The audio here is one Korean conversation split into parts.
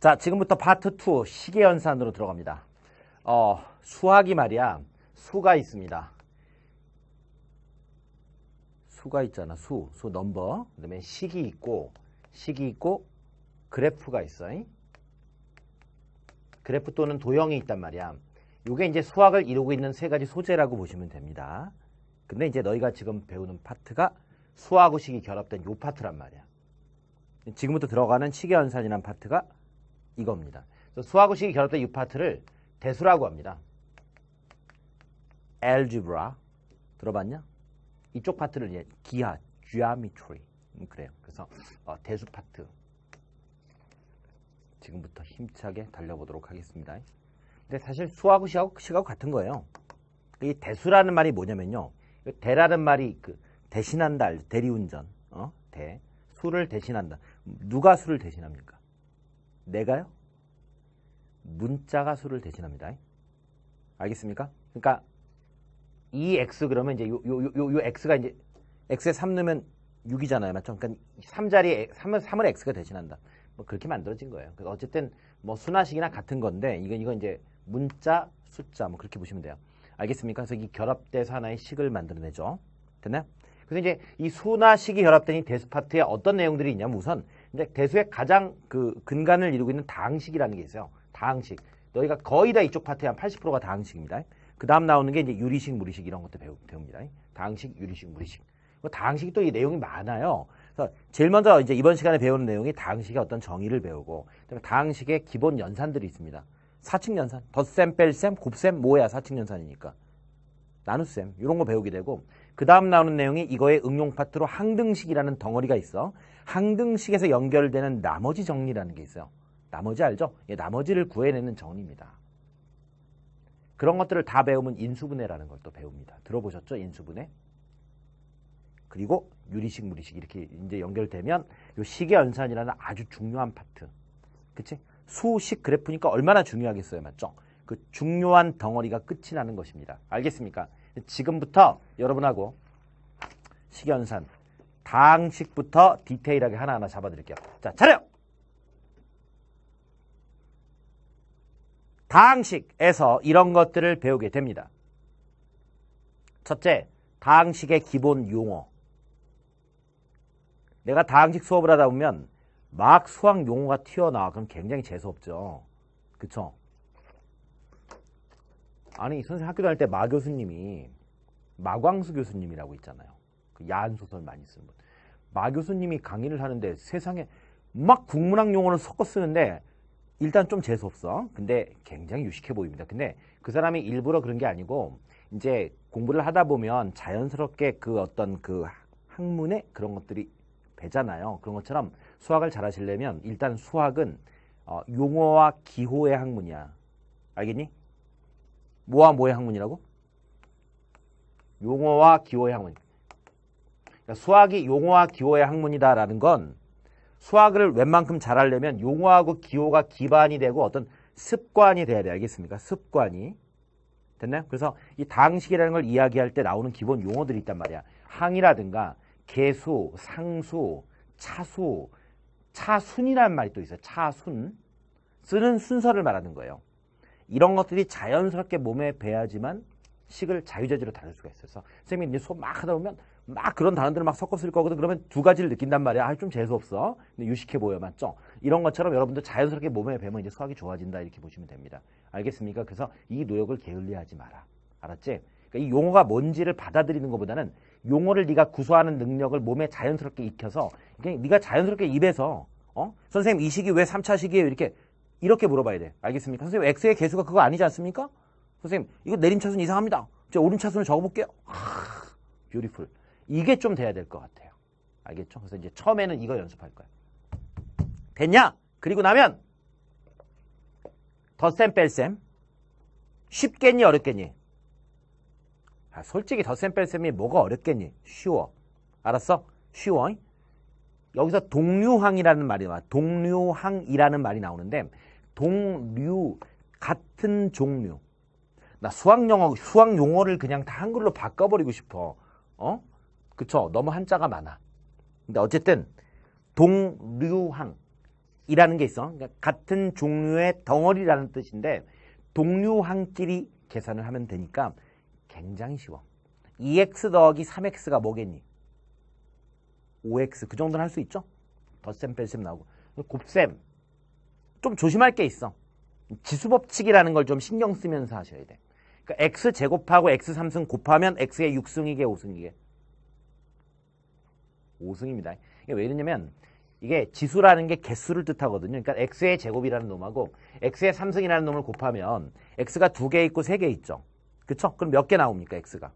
자, 지금부터 파트 2 시계연산으로 들어갑니다. 수학이 말이야. 수가 있습니다. 수가 있잖아. 수 넘버. 그다음에 식이 있고 그래프가 있어. 그래프 또는 도형이 있단 말이야. 이게 이제 수학을 이루고 있는 세 가지 소재라고 보시면 됩니다. 근데 이제 너희가 지금 배우는 파트가 수하고 식이 결합된 요 파트란 말이야. 지금부터 들어가는 시계연산이라는 파트가 이겁니다. 그래서 수하고 식이 결합된 이 파트를 대수라고 합니다. algebra 들어봤냐? 이쪽 파트를 이제 기하, geometry 그래요. 그래서 대수 파트 지금부터 힘차게 달려보도록 하겠습니다. 근데 사실 수하고 식하고 같은 거예요. 이 대수라는 말이 뭐냐면요. 대라는 말이 그 대신한다, 대리운전, 수를 대신한다. 누가 수를 대신합니까? 내가요? 문자가 수를 대신합니다. 알겠습니까? 그러니까 이 x 그러면 이제 요 x가 이제 x에 3 넣으면 6이잖아요. 맞죠? 그러니까 3을 x가 대신한다. 뭐 그렇게 만들어진 거예요. 그래서 어쨌든 뭐 수나식이나 같은 건데 이건 이제 문자, 숫자 뭐 그렇게 보시면 돼요. 알겠습니까? 그래서 이 결합돼서 하나의 식을 만들어내죠. 됐나요? 그래서 이제 이 수나 식이 결합된 이 대수 파트에 어떤 내용들이 있냐면 우선 이제 대수의 가장 그 근간을 이루고 있는 다항식이라는 게 있어요. 다항식. 너희가 거의 다 이쪽 파트의 한 80%가 다항식입니다. 그 다음 나오는 게 이제 유리식, 무리식 이런 것도 배웁니다. 다항식, 유리식, 무리식. 다항식이 또 이 내용이 많아요. 그래서 제일 먼저 이제 이번 시간에 배우는 내용이 다항식의 어떤 정의를 배우고 그다음에 다항식의 기본 연산들이 있습니다. 사칙 연산, 덧셈, 뺄셈, 곱셈 뭐야 사칙 연산이니까. 나눗셈 이런 거 배우게 되고 그 다음 나오는 내용이 이거의 응용 파트로 항등식이라는 덩어리가 있어. 항등식에서 연결되는 나머지 정리라는 게 있어요. 나머지 알죠? 예, 나머지를 구해내는 정리입니다. 그런 것들을 다 배우면 인수분해라는 걸 또 배웁니다. 들어보셨죠? 인수분해. 그리고 유리식, 무리식 이렇게 이제 연결되면 요 시계연산이라는 아주 중요한 파트. 그치? 수식 그래프니까 얼마나 중요하겠어요. 맞죠? 그 중요한 덩어리가 끝이 나는 것입니다. 알겠습니까? 지금부터 여러분하고 시계연산 다항식부터 디테일하게 하나하나 잡아드릴게요. 자, 차려! 다항식에서 이런 것들을 배우게 됩니다. 첫째, 다항식의 기본 용어. 내가 다항식 수업을 하다 보면 막 수학 용어가 튀어나와. 그럼 굉장히 재수없죠. 그쵸? 아니, 선생님 학교 다닐 때 마 교수님이 마광수 교수님이라고 있잖아요. 그 야한 소설 많이 쓰는 분. 마 교수님이 강의를 하는데 세상에 막 국문학 용어를 섞어 쓰는데 일단 좀 재수없어. 근데 굉장히 유식해 보입니다. 근데 그 사람이 일부러 그런 게 아니고 이제 공부를 하다 보면 자연스럽게 그 어떤 그 학문의 그런 것들이 배잖아요. 그런 것처럼 수학을 잘 하시려면 일단 수학은 용어와 기호의 학문이야. 알겠니? 뭐와 뭐의 학문이라고? 용어와 기호의 학문. 그러니까 수학이 용어와 기호의 학문이다라는 건 수학을 웬만큼 잘하려면 용어하고 기호가 기반이 되고 어떤 습관이 돼야 돼. 알겠습니까? 습관이. 됐나요? 그래서 이 다항식이라는 걸 이야기할 때 나오는 기본 용어들이 있단 말이야. 항이라든가 계수, 상수, 차수, 차순이라는 말이 또 있어요. 차순. 쓰는 순서를 말하는 거예요. 이런 것들이 자연스럽게 몸에 배야지만 식을 자유자재로 다룰 수가 있어요. 그래서 선생님이 이제 수업 막 하다 보면 막 그런 단어들을 막 섞어 쓸 거거든. 그러면 두 가지를 느낀단 말이야. 아, 좀 재수없어. 근데 유식해 보여. 맞죠? 이런 것처럼 여러분들 자연스럽게 몸에 배면 이제 수학이 좋아진다. 이렇게 보시면 됩니다. 알겠습니까? 그래서 이 노력을 게을리하지 마라. 알았지? 그러니까 이 용어가 뭔지를 받아들이는 것보다는 용어를 네가 구사하는 능력을 몸에 자연스럽게 익혀서 그냥 네가 자연스럽게 입에서 선생님 이 식이 왜 3차 식이에요? 이렇게 물어봐야 돼. 알겠습니까? 선생님 x의 개수가 그거 아니지 않습니까? 선생님 이거 내림차순 이상합니다. 제가 오름차순을 적어볼게요. 뷰티풀. 이게 좀 돼야 될 것 같아요. 알겠죠? 그래서 이제 처음에는 이거 연습할 거야. 됐냐? 그리고 나면 덧셈 뺄셈. 쉽겠니 어렵겠니? 솔직히 덧셈 뺄셈이 뭐가 어렵겠니? 쉬워. 알았어? 쉬워. 여기서 동류항이라는 말이 나와. 동류항이라는 말이 나오는데 동류 같은 종류. 나 수학 용어를 그냥 다 한글로 바꿔버리고 싶어. 그쵸? 너무 한자가 많아. 근데 어쨌든 동류항 이라는 게 있어. 그러니까 같은 종류의 덩어리라는 뜻인데 동류항끼리 계산을 하면 되니까 굉장히 쉬워. 2x 더하기 3x가 뭐겠니? 5x. 그 정도는 할 수 있죠? 덧셈 뺄셈 나오고. 곱셈. 좀 조심할 게 있어. 지수법칙이라는 걸 좀 신경 쓰면서 하셔야 돼. 그러니까 x제곱하고 x3승 곱하면 x의 6승이게 5승이게? 5승입니다. 이게 왜 이러냐면 이게 지수라는 게 개수를 뜻하거든요. 그러니까 x의 제곱이라는 놈하고 x의 3승이라는 놈을 곱하면 x가 2개 있고 3개 있죠. 그쵸? 그럼 몇 개 나옵니까? x가?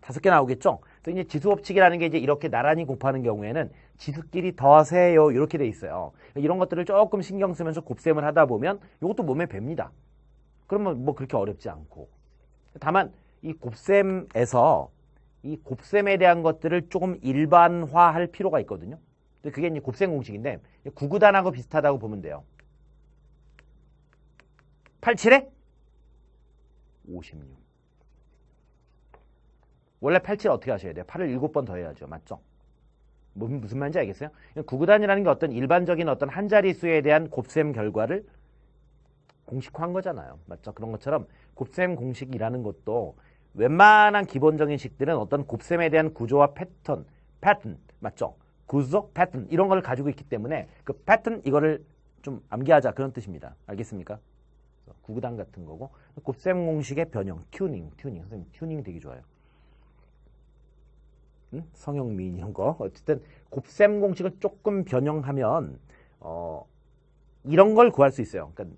5개 나오겠죠? 그래서 이제 지수법칙이라는 게 이제 이렇게 나란히 곱하는 경우에는 지수끼리 더하세요. 이렇게 돼 있어요. 이런 것들을 조금 신경 쓰면서 곱셈을 하다 보면 이것도 몸에 뵭니다. 그러면 뭐 그렇게 어렵지 않고. 다만 이 곱셈에서 이 곱셈에 대한 것들을 조금 일반화할 필요가 있거든요. 그게 이제 곱셈 공식인데 구구단하고 비슷하다고 보면 돼요. 87에 56. 원래 87 어떻게 하셔야 돼요? 8을 7번 더해야죠. 맞죠? 무슨 말인지 알겠어요? 구구단이라는 게 어떤 일반적인 어떤 한 자릿수에 대한 곱셈 결과를 공식화한 거잖아요. 맞죠? 그런 것처럼 곱셈 공식이라는 것도 웬만한 기본적인 식들은 어떤 곱셈에 대한 구조와 패턴, 맞죠? 구조, 패턴 이런 걸 가지고 있기 때문에 그 패턴 이거를 좀 암기하자 그런 뜻입니다. 알겠습니까? 구구단 같은 거고 곱셈 공식의 변형, 튜닝. 선생님 튜닝 되게 좋아요. 성형미인 이런 거. 어쨌든 곱셈 공식을 조금 변형하면 이런 걸 구할 수 있어요. 그러니까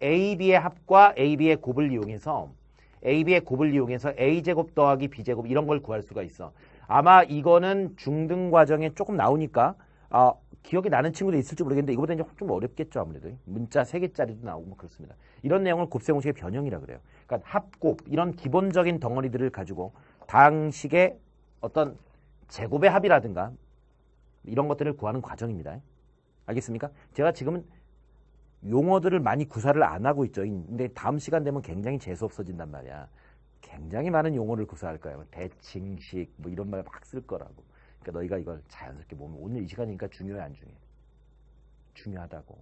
A, B의 합과 A, B의 곱을 이용해서 A제곱 더하기 B제곱 이런 걸 구할 수가 있어. 아마 이거는 중등 과정에 조금 나오니까 기억이 나는 친구도 있을지 모르겠는데 이거보다 이제 좀 어렵겠죠. 아무래도 문자 3개짜리도 나오고 뭐 그렇습니다. 이런 내용을 곱셈 공식의 변형이라 그래요. 그러니까 합곱 이런 기본적인 덩어리들을 가지고 다항식의 어떤 제곱의 합이라든가 이런 것들을 구하는 과정입니다. 알겠습니까? 제가 지금은 용어들을 많이 구사를 안 하고 있죠. 근데 다음 시간 되면 굉장히 재수 없어진단 말이야. 굉장히 많은 용어를 구사할 거야. 대칭식 뭐 이런 말 막 쓸 거라고. 그러니까 너희가 이걸 자연스럽게 보면 오늘 이 시간이니까 중요해 안 중요해? 중요하다고.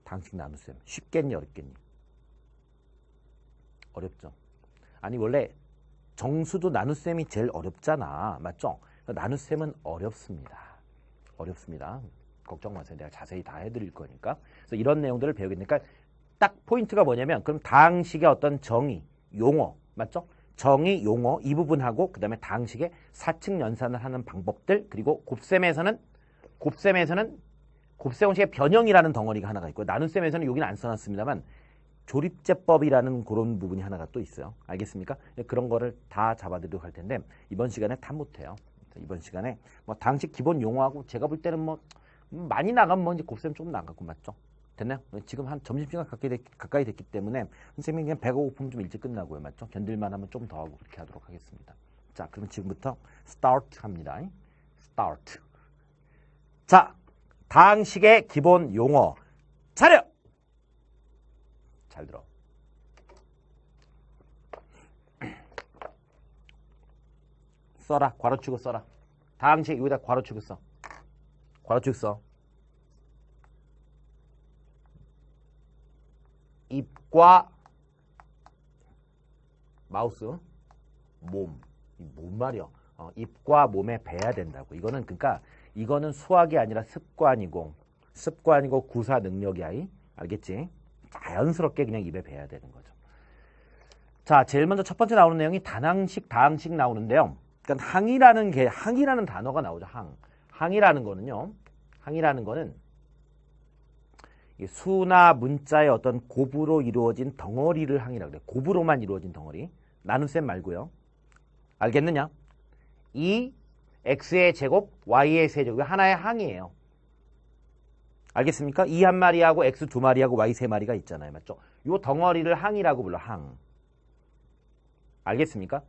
당식 나눗셈 쉽겠니 어렵겠니? 어렵죠. 아니 원래 정수도 나눗셈이 제일 어렵잖아. 맞죠? 나눗셈은 어렵습니다. 걱정 마세요. 내가 자세히 다 해드릴 거니까. 그래서 이런 내용들을 배우겠으니까 딱 포인트가 뭐냐면 그럼 다항식의 어떤 정의, 용어, 맞죠? 정의, 용어 이 부분하고 그 다음에 다항식의 사칙 연산을 하는 방법들 그리고 곱셈에서는 곱셈 공식의 변형이라는 덩어리가 하나가 있고 나눗셈에서는 여기는 안 써놨습니다만 조립제법이라는 그런 부분이 하나가 또 있어요. 알겠습니까? 그런 거를 다 잡아드리도록 할 텐데 이번 시간에 다 못해요. 이번 시간에 뭐 다항식 기본 용어하고 제가 볼 때는 뭐 많이 나가면 뭐 이제 곱셈 조금 나가고 맞죠? 됐나요? 지금 한 점심시간 가까이 됐기 때문에 선생님이 그냥 배가 고프면 좀 일찍 끝나고요. 맞죠? 견딜만 하면 좀 더 하고 그렇게 하도록 하겠습니다. 자, 그럼 지금부터 스타트 합니다. 스타트. 자, 다항식의 기본 용어 차려! 잘 들어. 써라. 괄호치고 써라. 다항식 여기다 괄호치고 써. 괄호치고 써. 입과 마우스 몸. 뭔 말이야? 입과 몸에 배야 된다고. 이거는 그러니까 이거는 수학이 아니라 습관이고 구사 능력이야. 알겠지? 자연스럽게 그냥 입에 배야 되는 거죠. 자, 제일 먼저 첫 번째 나오는 내용이 단항식, 다항식 나오는데요. 그러니까 항이라는 단어가 나오죠. 항이라는 거는요. 항이라는 거는 수나 문자의 어떤 곱으로 이루어진 덩어리를 항이라고 그래요. 곱으로만 이루어진 덩어리. 나눗셈 말고요. 알겠느냐? 이 x의 제곱, y의 세제곱이 하나의 항이에요. 알겠습니까? 이 한 마리하고 x 두 마리하고 y 세 마리가 있잖아요. 맞죠? 요 덩어리를 항이라고 불러. 항. 알겠습니까?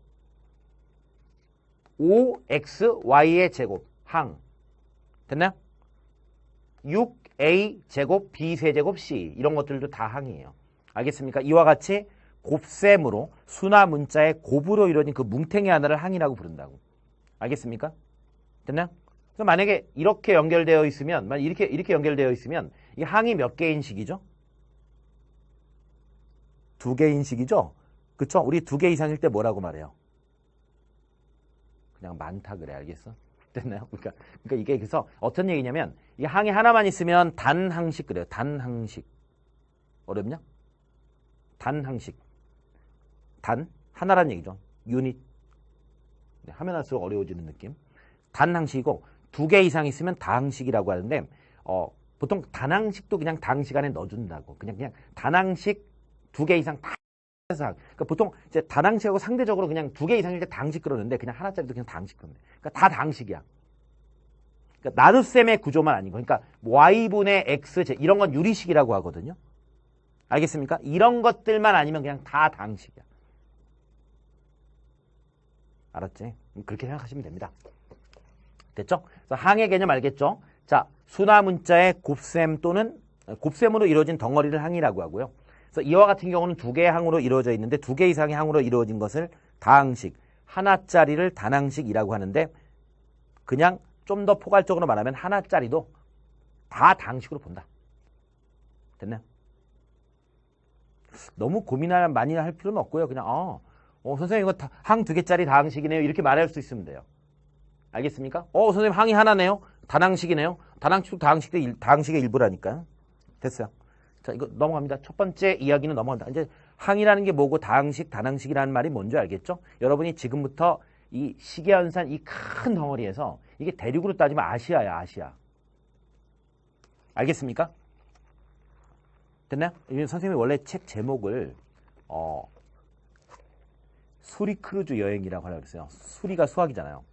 5xy의 제곱. 항. 됐나요? 6a 제곱, b 세제곱, c. 이런 것들도 다 항이에요. 알겠습니까? 이와 같이 곱셈으로 수나 문자의 곱으로 이루어진 그 뭉탱이 하나를 항이라고 부른다고. 알겠습니까? 됐나요? 그래서 만약에 이렇게 연결되어 있으면, 이렇게 연결되어 있으면 이 항이 몇 개인 식이죠? 2개인 식이죠? 그쵸? 우리 2개 이상일 때 뭐라고 말해요? 그냥 많다 그래. 알겠어? 됐나요? 그러니까 이게 그래서 어떤 얘기냐면 이 항이 하나만 있으면 단항식 그래요. 단항식. 어렵냐? 단항식. 단 하나란 얘기죠. 유닛. 하면 할수록 어려워지는 느낌. 단항식이고 2개 이상 있으면 다항식이라고 하는데 보통 단항식도 그냥 다항식 안에 넣어준다고. 그냥 단항식 2개 이상 다 해서. 그러니까 보통 이제 다항식하고 상대적으로 그냥 2개 이상일 때 다항식 그러는데 그냥 하나짜리도 그냥 다항식 그러는데. 그러니까 다 다항식이야. 그러니까 나눗셈의 구조만 아니고. 그러니까 y분의 x 이런 건 유리식이라고 하거든요. 알겠습니까? 이런 것들만 아니면 그냥 다 다항식이야. 알았지? 그렇게 생각하시면 됩니다. 됐죠? 그래서 항의 개념 알겠죠? 자, 순화 문자의 곱셈 또는 곱셈으로 이루어진 덩어리를 항이라고 하고요. 그래서 이와 같은 경우는 2개의 항으로 이루어져 있는데 2개 이상의 항으로 이루어진 것을 다항식, 하나짜리를 단항식이라고 하는데 그냥 좀 더 포괄적으로 말하면 하나짜리도 다 다항식으로 본다. 됐나요? 너무 고민을 많이 할 필요는 없고요. 그냥 선생님 이거 항 2개짜리 다항식이네요. 이렇게 말할 수 있으면 돼요. 알겠습니까? 선생님 항이 하나네요. 단항식이네요. 단항식도 다항식의 일부라니까요. 됐어요. 자, 이거 넘어갑니다. 첫 번째 이야기는 넘어간다. 이제 항이라는 게 뭐고 다항식, 단항식이라는 말이 뭔지 알겠죠? 여러분이 지금부터 이 시계연산 이 큰 덩어리에서 이게 대륙으로 따지면 아시아야, 아시아. 알겠습니까? 됐나요? 선생님이 원래 책 제목을 수리 크루즈 여행이라고 하려고 그랬어요. 수리가 수학이잖아요.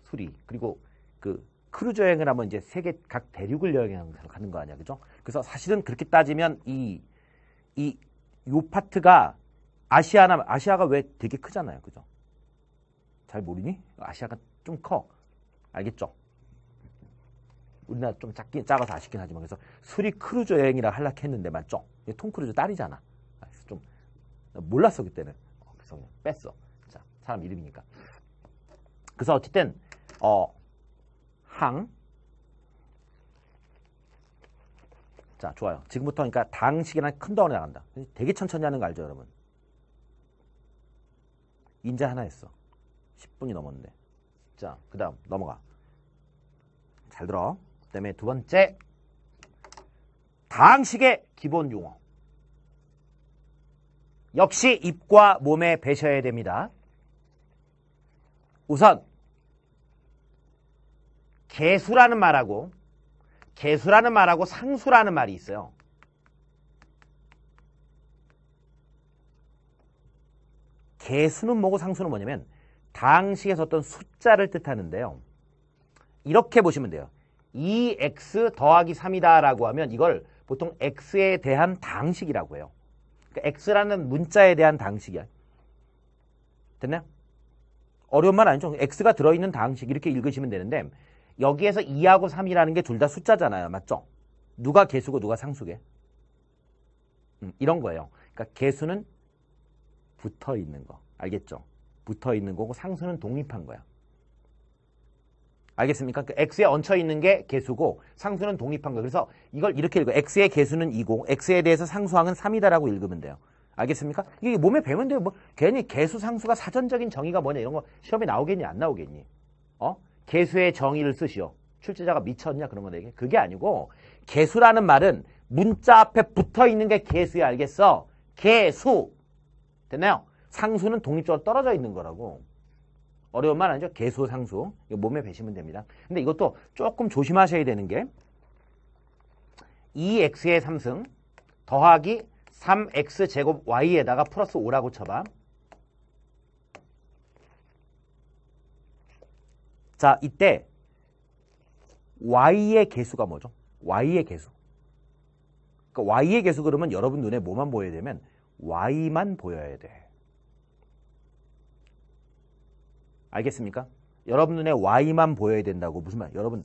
수리. 그리고 그 크루즈 여행을 하면 이제 세계 각 대륙을 여행하는 거 아니야. 그죠? 그래서 사실은 그렇게 따지면 요 파트가 아시아가 왜 되게 크잖아요. 그죠? 잘 모르니? 아시아가 좀 커. 알겠죠? 우리나라 좀 작아서 아쉽긴 하지만. 그래서 수리 크루즈 여행이라 하려고 했는데 맞죠? 톰 크루즈 딸이잖아. 좀 몰랐어 그때는. 그래서 그냥 뺐어. 자, 사람 이름이니까. 그래서 어쨌든 항. 자, 좋아요. 지금부터 그러니까 다항식이라는 큰 덩어리 나간다. 되게 천천히 하는 거 알죠, 여러분? 인제 하나 했어. 10분이 넘었는데. 자, 그 다음 넘어가. 잘 들어. 그 다음에 두 번째, 다항식의 기본 용어. 역시 입과 몸에 배셔야 됩니다. 우선 개수라는 말하고 상수라는 말이 있어요. 개수는 뭐고 상수는 뭐냐면 다항식에서 어떤 숫자를 뜻하는데요. 이렇게 보시면 돼요. 2x 더하기 3이다 라고 하면 이걸 보통 x에 대한 다항식이라고 해요. 그러니까 x라는 문자에 대한 다항식이야. 됐나요? 어려운 말 아니죠? x가 들어있는 다항식 이렇게 읽으시면 되는데 여기에서 2하고 3이라는 게 둘 다 숫자잖아요. 맞죠? 누가 개수고 누가 상수게? 이런 거예요. 그러니까 개수는 붙어 있는 거. 알겠죠? 붙어 있는 거고 상수는 독립한 거야. 알겠습니까? 그 x에 얹혀 있는 게 개수고 상수는 독립한 거예요. 그래서 이걸 이렇게 읽어요. x의 개수는 2고 x에 대해서 상수항은 3이다라고 읽으면 돼요. 알겠습니까? 이게 몸에 배면 돼요. 뭐 괜히 개수 상수가 사전적인 정의가 뭐냐 이런 거 시험에 나오겠니 안 나오겠니? 개수의 정의를 쓰시오. 출제자가 미쳤냐 그런 건데 그게 아니고 개수라는 말은 문자 앞에 붙어 있는 게 개수야. 알겠어? 개수. 됐나요? 상수는 독립적으로 떨어져 있는 거라고. 어려운 말 아니죠? 개수, 상수. 이거 몸에 배시면 됩니다. 근데 이것도 조금 조심하셔야 되는 게 2x의 3승 더하기 3x 제곱 y에다가 플러스 5라고 쳐봐. 자, 이때 y의 개수가 뭐죠? y의 개수. 그러니까 y의 개수 그러면 여러분 눈에 뭐만 보여야 되면 y만 보여야 돼. 알겠습니까? 여러분 눈에 y만 보여야 된다고. 무슨 말? 여러분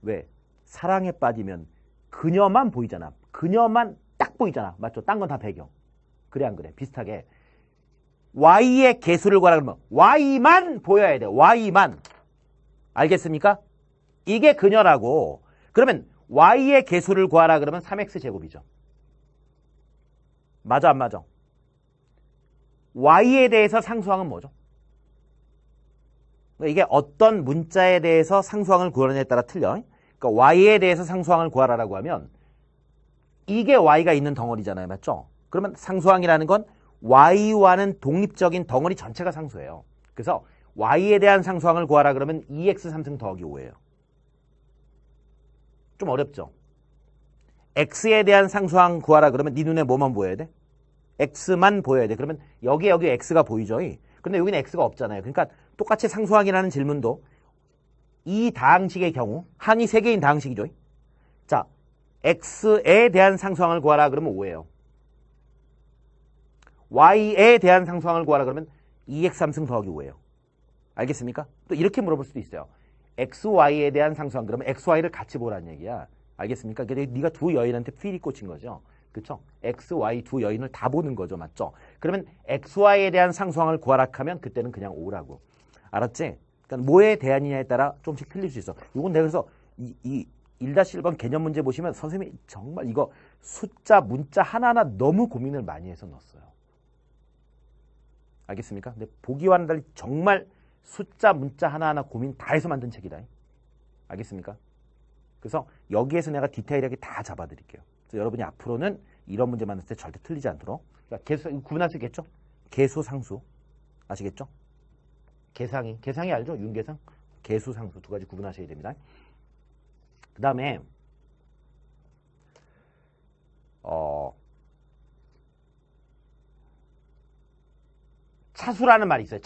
왜 사랑에 빠지면 그녀만 보이잖아. 그녀만 딱 보이잖아. 맞죠? 딴 건 다 배경. 그래 안 그래? 비슷하게 y의 개수를 구하라 그러면 y만 보여야 돼. y만. 알겠습니까? 이게 그녀라고. 그러면 y의 개수를 구하라 그러면 3x제곱이죠. 맞아 안 맞아? y에 대해서 상수항은 뭐죠? 이게 어떤 문자에 대해서 상수항을 구하느냐에 따라 틀려. 그러니까 y에 대해서 상수항을 구하라라고 하면 이게 y가 있는 덩어리잖아요. 맞죠? 그러면 상수항이라는 건 y와는 독립적인 덩어리 전체가 상수예요. 그래서 y에 대한 상수항을 구하라 그러면 2x 3승 더하기 5예요. 좀 어렵죠? x에 대한 상수항 구하라 그러면 네 눈에 뭐만 보여야 돼? x만 보여야 돼. 그러면 여기 x가 보이죠? 근데 여기는 x가 없잖아요. 그러니까 똑같이 상수항이라는 질문도 이 다항식의 경우 항이 3개인 다항식이죠. 자, x에 대한 상수항을 구하라 그러면 5예요. y에 대한 상수항을 구하라 그러면 2x 3승 더하기 5예요. 알겠습니까? 또 이렇게 물어볼 수도 있어요. xy에 대한 상수항 그러면 xy를 같이 보라는 얘기야. 알겠습니까? 그러니까 네가 두 여인한테 필이 꽂힌 거죠. 그렇죠? x, y 두 여인을 다 보는 거죠. 맞죠? 그러면 xy에 대한 상수항을 구하라 하면 그때는 그냥 5라고. 알았지? 그러니까 뭐에 대한이냐에 따라 조금씩 틀릴 수 있어. 이건 내가 그래서 이 1-1번 개념 문제 보시면 선생님이 정말 이거 숫자, 문자 하나하나 너무 고민을 많이 해서 넣었어요. 알겠습니까? 근데 보기와는 달리 정말 숫자, 문자 하나하나 고민 다 해서 만든 책이다. 알겠습니까? 그래서 여기에서 내가 디테일하게 다 잡아드릴게요. 그래서 여러분이 앞으로는 이런 문제 만들 때 절대 틀리지 않도록. 그러니까 개수, 구분할 수 있겠죠? 개수, 상수. 아시겠죠? 개상이 알죠? 윤계상? 개수, 상수 두 가지 구분하셔야 됩니다. 그 다음에 차수라는 말이 있어요.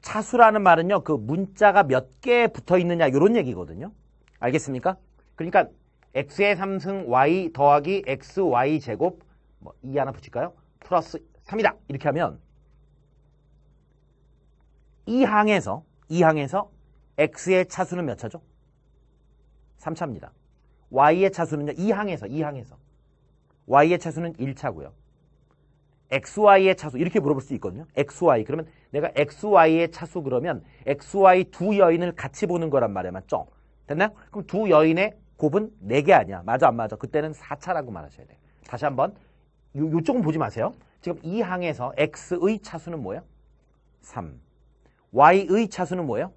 차수라는 말은요. 그 문자가 몇 개 붙어 있느냐 이런 얘기거든요. 알겠습니까? 그러니까 x의 3승 y 더하기 xy 제곱 뭐 2 하나 붙일까요? 플러스 3이다. 이렇게 하면 이 항에서 x의 차수는 몇 차죠? 3차입니다. y의 차수는요. 이 항에서 y의 차수는 1차고요. xy의 차수 이렇게 물어볼 수 있거든요. xy 그러면 내가 xy의 차수 그러면 xy 두 여인을 같이 보는 거란 말이야. 맞죠? 됐나요? 그럼 두 여인의 곱은 4개 아니야. 맞아 안 맞아? 그때는 4차라고 말하셔야 돼요. 다시 한번 요쪽은 보지 마세요. 지금 이 항에서 x의 차수는 뭐예요? 3. y의 차수는 뭐예요?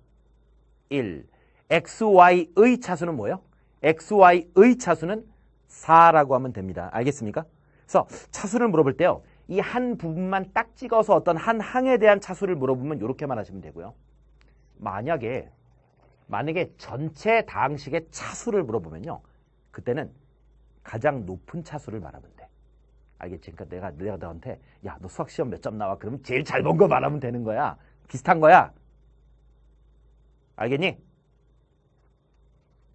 1. xy의 차수는 뭐예요? xy의 차수는 4라고 하면 됩니다. 알겠습니까? 그래서 차수를 물어볼 때요. 이 한 부분만 딱 찍어서 어떤 한 항에 대한 차수를 물어보면 이렇게만 하시면 되고요. 만약에 전체 다항식의 차수를 물어보면요. 그때는 가장 높은 차수를 말하면 돼. 알겠지? 그러니까 내가 너한테 야, 너 수학 시험 몇 점 나와? 그러면 제일 잘 본 거 말하면 되는 거야. 비슷한 거야. 알겠니?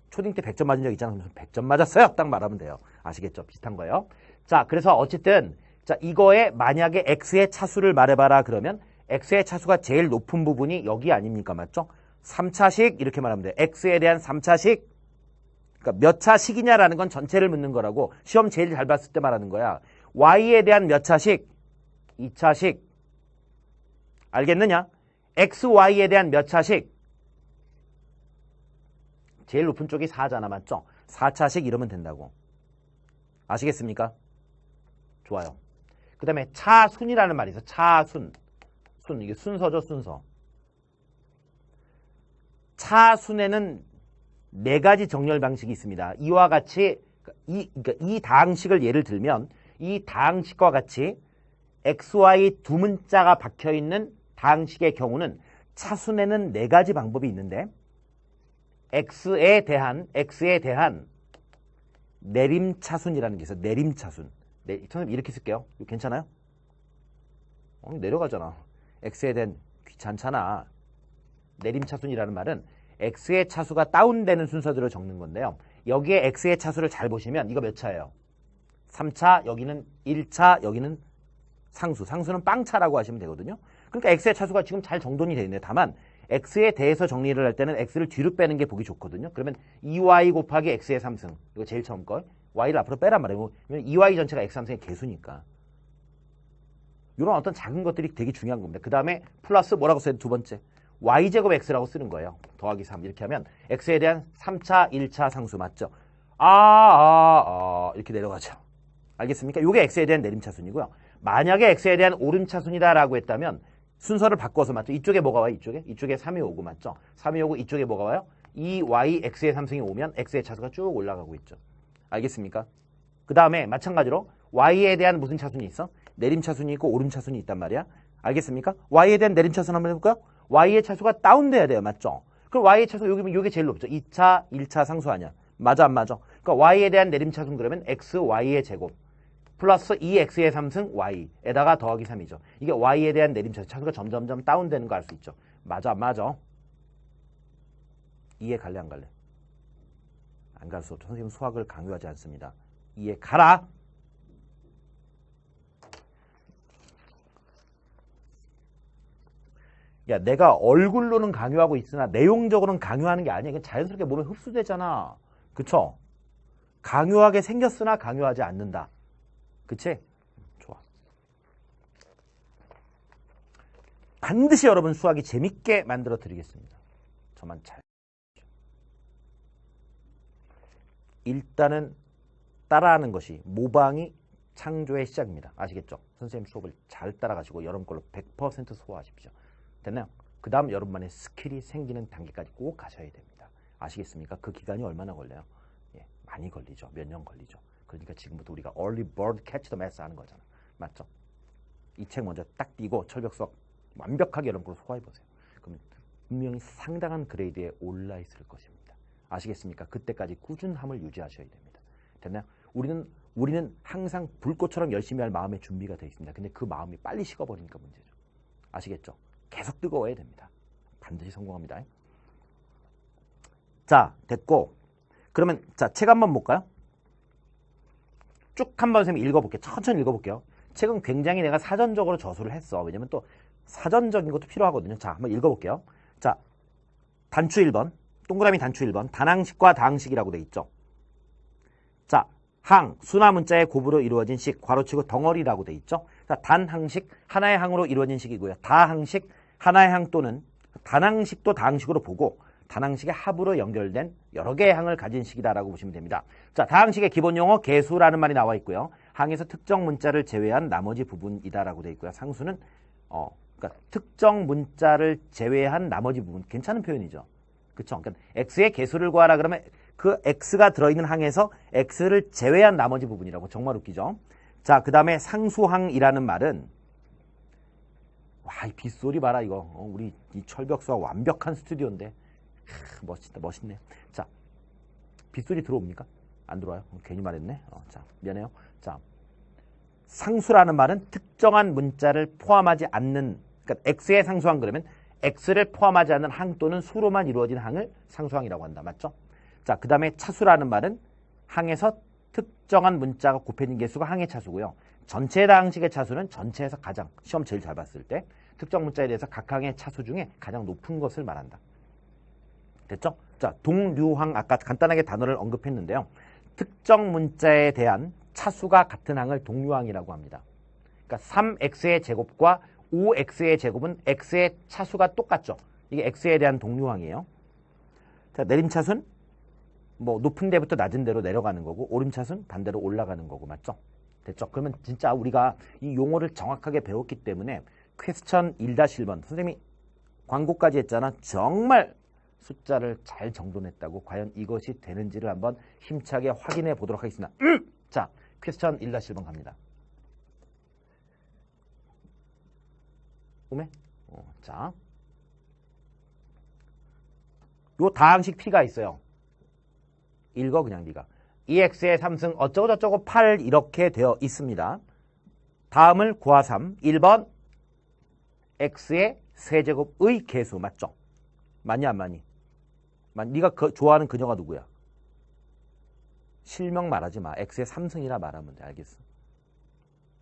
초딩 때 100점 맞은 적 있잖아. 그래서 100점 맞았어요. 딱 말하면 돼요. 아시겠죠? 비슷한 거예요. 자, 그래서 어쨌든 자, 이거에 만약에 x의 차수를 말해봐라 그러면 x의 차수가 제일 높은 부분이 여기 아닙니까? 맞죠? 3차식 이렇게 말하면 돼요. x에 대한 3차식 그러니까 몇 차식이냐라는 건 전체를 묻는 거라고 시험 제일 잘 봤을 때 말하는 거야. y에 대한 몇 차식? 2차식 알겠느냐? xy에 대한 몇 차식? 제일 높은 쪽이 4잖아. 맞죠? 4차식 이러면 된다고. 아시겠습니까? 좋아요. 그 다음에 차순이라는 말이 있어. 차순. 이게 순서죠. 순서. 차순에는 4가지 정렬 방식이 있습니다. 이와 같이 그러니까 이 다항식을 예를 들면 이 다항식과 같이 xy 두 문자가 박혀있는 다항식의 경우는 차순에는 4가지 방법이 있는데 x에 대한 내림차순이라는 게 있어요. 내림차순. 선생님 이렇게 쓸게요. 이거 괜찮아요? 내려가잖아. x에 대한 귀찮잖아. 내림차순이라는 말은 x의 차수가 다운되는 순서대로 적는 건데요. 여기에 x의 차수를 잘 보시면 이거 몇 차예요? 3차, 여기는 1차, 여기는 상수. 상수는 빵차라고 하시면 되거든요. 그러니까 x의 차수가 지금 잘 정돈이 되어 있네요. 다만 x에 대해서 정리를 할 때는 x를 뒤로 빼는 게 보기 좋거든요. 그러면 2y 곱하기 x의 3승. 이거 제일 처음 거. y를 앞으로 빼란 말이에요. 2y 전체가 x 3승의 개수니까. 이런 어떤 작은 것들이 되게 중요한 겁니다. 그 다음에 플러스 뭐라고 써야 돼? 두 번째. y제곱 x라고 쓰는 거예요. 더하기 3 이렇게 하면 x에 대한 3차, 1차 상수 맞죠? 이렇게 내려가죠. 알겠습니까? 이게 x에 대한 내림차순이고요. 만약에 x에 대한 오름차순이다라고 했다면 순서를 바꿔서 맞죠? 이쪽에 뭐가 와요? 이쪽에 3이 오고 맞죠? 3이 오고 이쪽에 뭐가 와요? 이 y x의 3승이 오면 x의 차수가 쭉 올라가고 있죠. 알겠습니까? 그 다음에 마찬가지로 y에 대한 무슨 차순이 있어? 내림차순이 있고 오름차순이 있단 말이야. 알겠습니까? y에 대한 내림차순 한번 해볼까요? y의 차수가 다운돼야 돼요. 맞죠? 그럼 y의 차수 여기 제일 높죠. 2차, 1차 상수 아니야. 맞아 안 맞아? 그러니까 y에 대한 내림차순 그러면 x, y의 제곱 플러스 2x의 3승 y에다가 더하기 3이죠. 이게 y에 대한 내림차수. 차수가 점점점 다운되는 거 알 수 있죠. 맞아 안 맞아? 이해 갈래 안 갈래? 안 갈 수 없죠. 선생님 수학을 강요하지 않습니다. 이해 가라. 야, 내가 얼굴로는 강요하고 있으나 내용적으로는 강요하는 게 아니야. 그냥 자연스럽게 몸에 흡수되잖아. 그쵸? 강요하게 생겼으나 강요하지 않는다. 그치? 좋아. 반드시 여러분 수학이 재밌게 만들어 드리겠습니다. 저만 잘. 일단은 따라하는 것이 모방이 창조의 시작입니다. 아시겠죠? 선생님 수업을 잘 따라가시고 여러분 걸로 100% 소화하십시오. 됐나요? 그 다음 여러분만의 스킬이 생기는 단계까지 꼭 가셔야 됩니다. 아시겠습니까? 그 기간이 얼마나 걸려요? 예, 많이 걸리죠. 몇 년 걸리죠. 그러니까 지금부터 우리가 early bird catch the mass 하는 거잖아. 맞죠? 이 책 먼저 딱 띄고 철벽 수학 완벽하게 여러분 걸로 소화해보세요. 그러면 분명히 상당한 그레이드에 올라 있을 것입니다. 아시겠습니까? 그때까지 꾸준함을 유지하셔야 됩니다. 됐나요? 우리는 항상 불꽃처럼 열심히 할 마음의 준비가 되어 있습니다. 근데 그 마음이 빨리 식어버리니까 문제죠. 아시겠죠? 계속 뜨거워야 됩니다. 반드시 성공합니다. 자, 됐고. 그러면 자, 책 한번 볼까요? 쭉 한번 선생님 읽어볼게요. 천천히 읽어볼게요. 책은 굉장히 내가 사전적으로 저술을 했어. 왜냐면 또 사전적인 것도 필요하거든요. 자, 한번 읽어볼게요. 자, 단추 1번. 동그라미 단추 1번. 단항식과 다항식이라고 돼 있죠. 자, 항, 순화 문자의 곱으로 이루어진 식, 괄호치고 덩어리라고 돼 있죠. 자, 단항식, 하나의 항으로 이루어진 식이고요. 다항식, 하나의 항 또는 단항식도 다항식으로 보고 단항식의 합으로 연결된 여러 개의 항을 가진 식이다라고 보시면 됩니다. 자, 다항식의 기본 용어 개수라는 말이 나와 있고요. 항에서 특정 문자를 제외한 나머지 부분이다라고 돼 있고요. 상수는 그러니까 특정 문자를 제외한 나머지 부분. 괜찮은 표현이죠. 그렇죠? 그러니까 x의 개수를 구하라 그러면 그 x가 들어있는 항에서 x를 제외한 나머지 부분이라고. 정말 웃기죠? 자, 그 다음에 상수항이라는 말은 와, 이 빗소리 봐라 이거. 우리 이 철벽수학 완벽한 스튜디오인데 멋있다, 멋있네. 자, 빗소리 들어옵니까? 안 들어와요? 괜히 말했네. 자, 미안해요. 자, 상수라는 말은 특정한 문자를 포함하지 않는, 그러니까 x의 상수항 그러면 x를 포함하지 않는 항 또는 수로만 이루어진 항을 상수항이라고 한다. 맞죠? 자, 그 다음에 차수라는 말은 항에서 특정한 문자가 곱해진 개수가 항의 차수고요. 전체 다항식의 차수는 전체에서 가장, 시험 제일 잘 봤을 때 특정 문자에 대해서 각 항의 차수 중에 가장 높은 것을 말한다. 됐죠? 자, 동류항 아까 간단하게 단어를 언급했는데요. 특정 문자에 대한 차수가 같은 항을 동류항이라고 합니다. 그러니까 3x의 제곱과 5x의 제곱은 x의 차수가 똑같죠. 이게 x에 대한 동류항이에요. 자, 내림차수는 뭐 높은 데부터 낮은 데로 내려가는 거고 오름차수는 반대로 올라가는 거고. 맞죠? 됐죠? 그러면 진짜 우리가 이 용어를 정확하게 배웠기 때문에 퀘스천 1-1번 선생님이 광고까지 했잖아. 정말 숫자를 잘 정돈했다고. 과연 이것이 되는지를 한번 힘차게 확인해 보도록 하겠습니다. 자, 퀘스천 1-1번 갑니다. 오메? 자, 요 다항식 P가 있어요. 읽어 그냥 네가. 2x의 3승 어쩌고저쩌고 8 이렇게 되어 있습니다. 다음을 구하 3. 1번 x의 세제곱의 개수 맞죠? 맞니 안 맞니? 네가 좋아하는 그녀가 누구야? 실명 말하지 마. x의 3승이라 말하면 돼. 알겠어?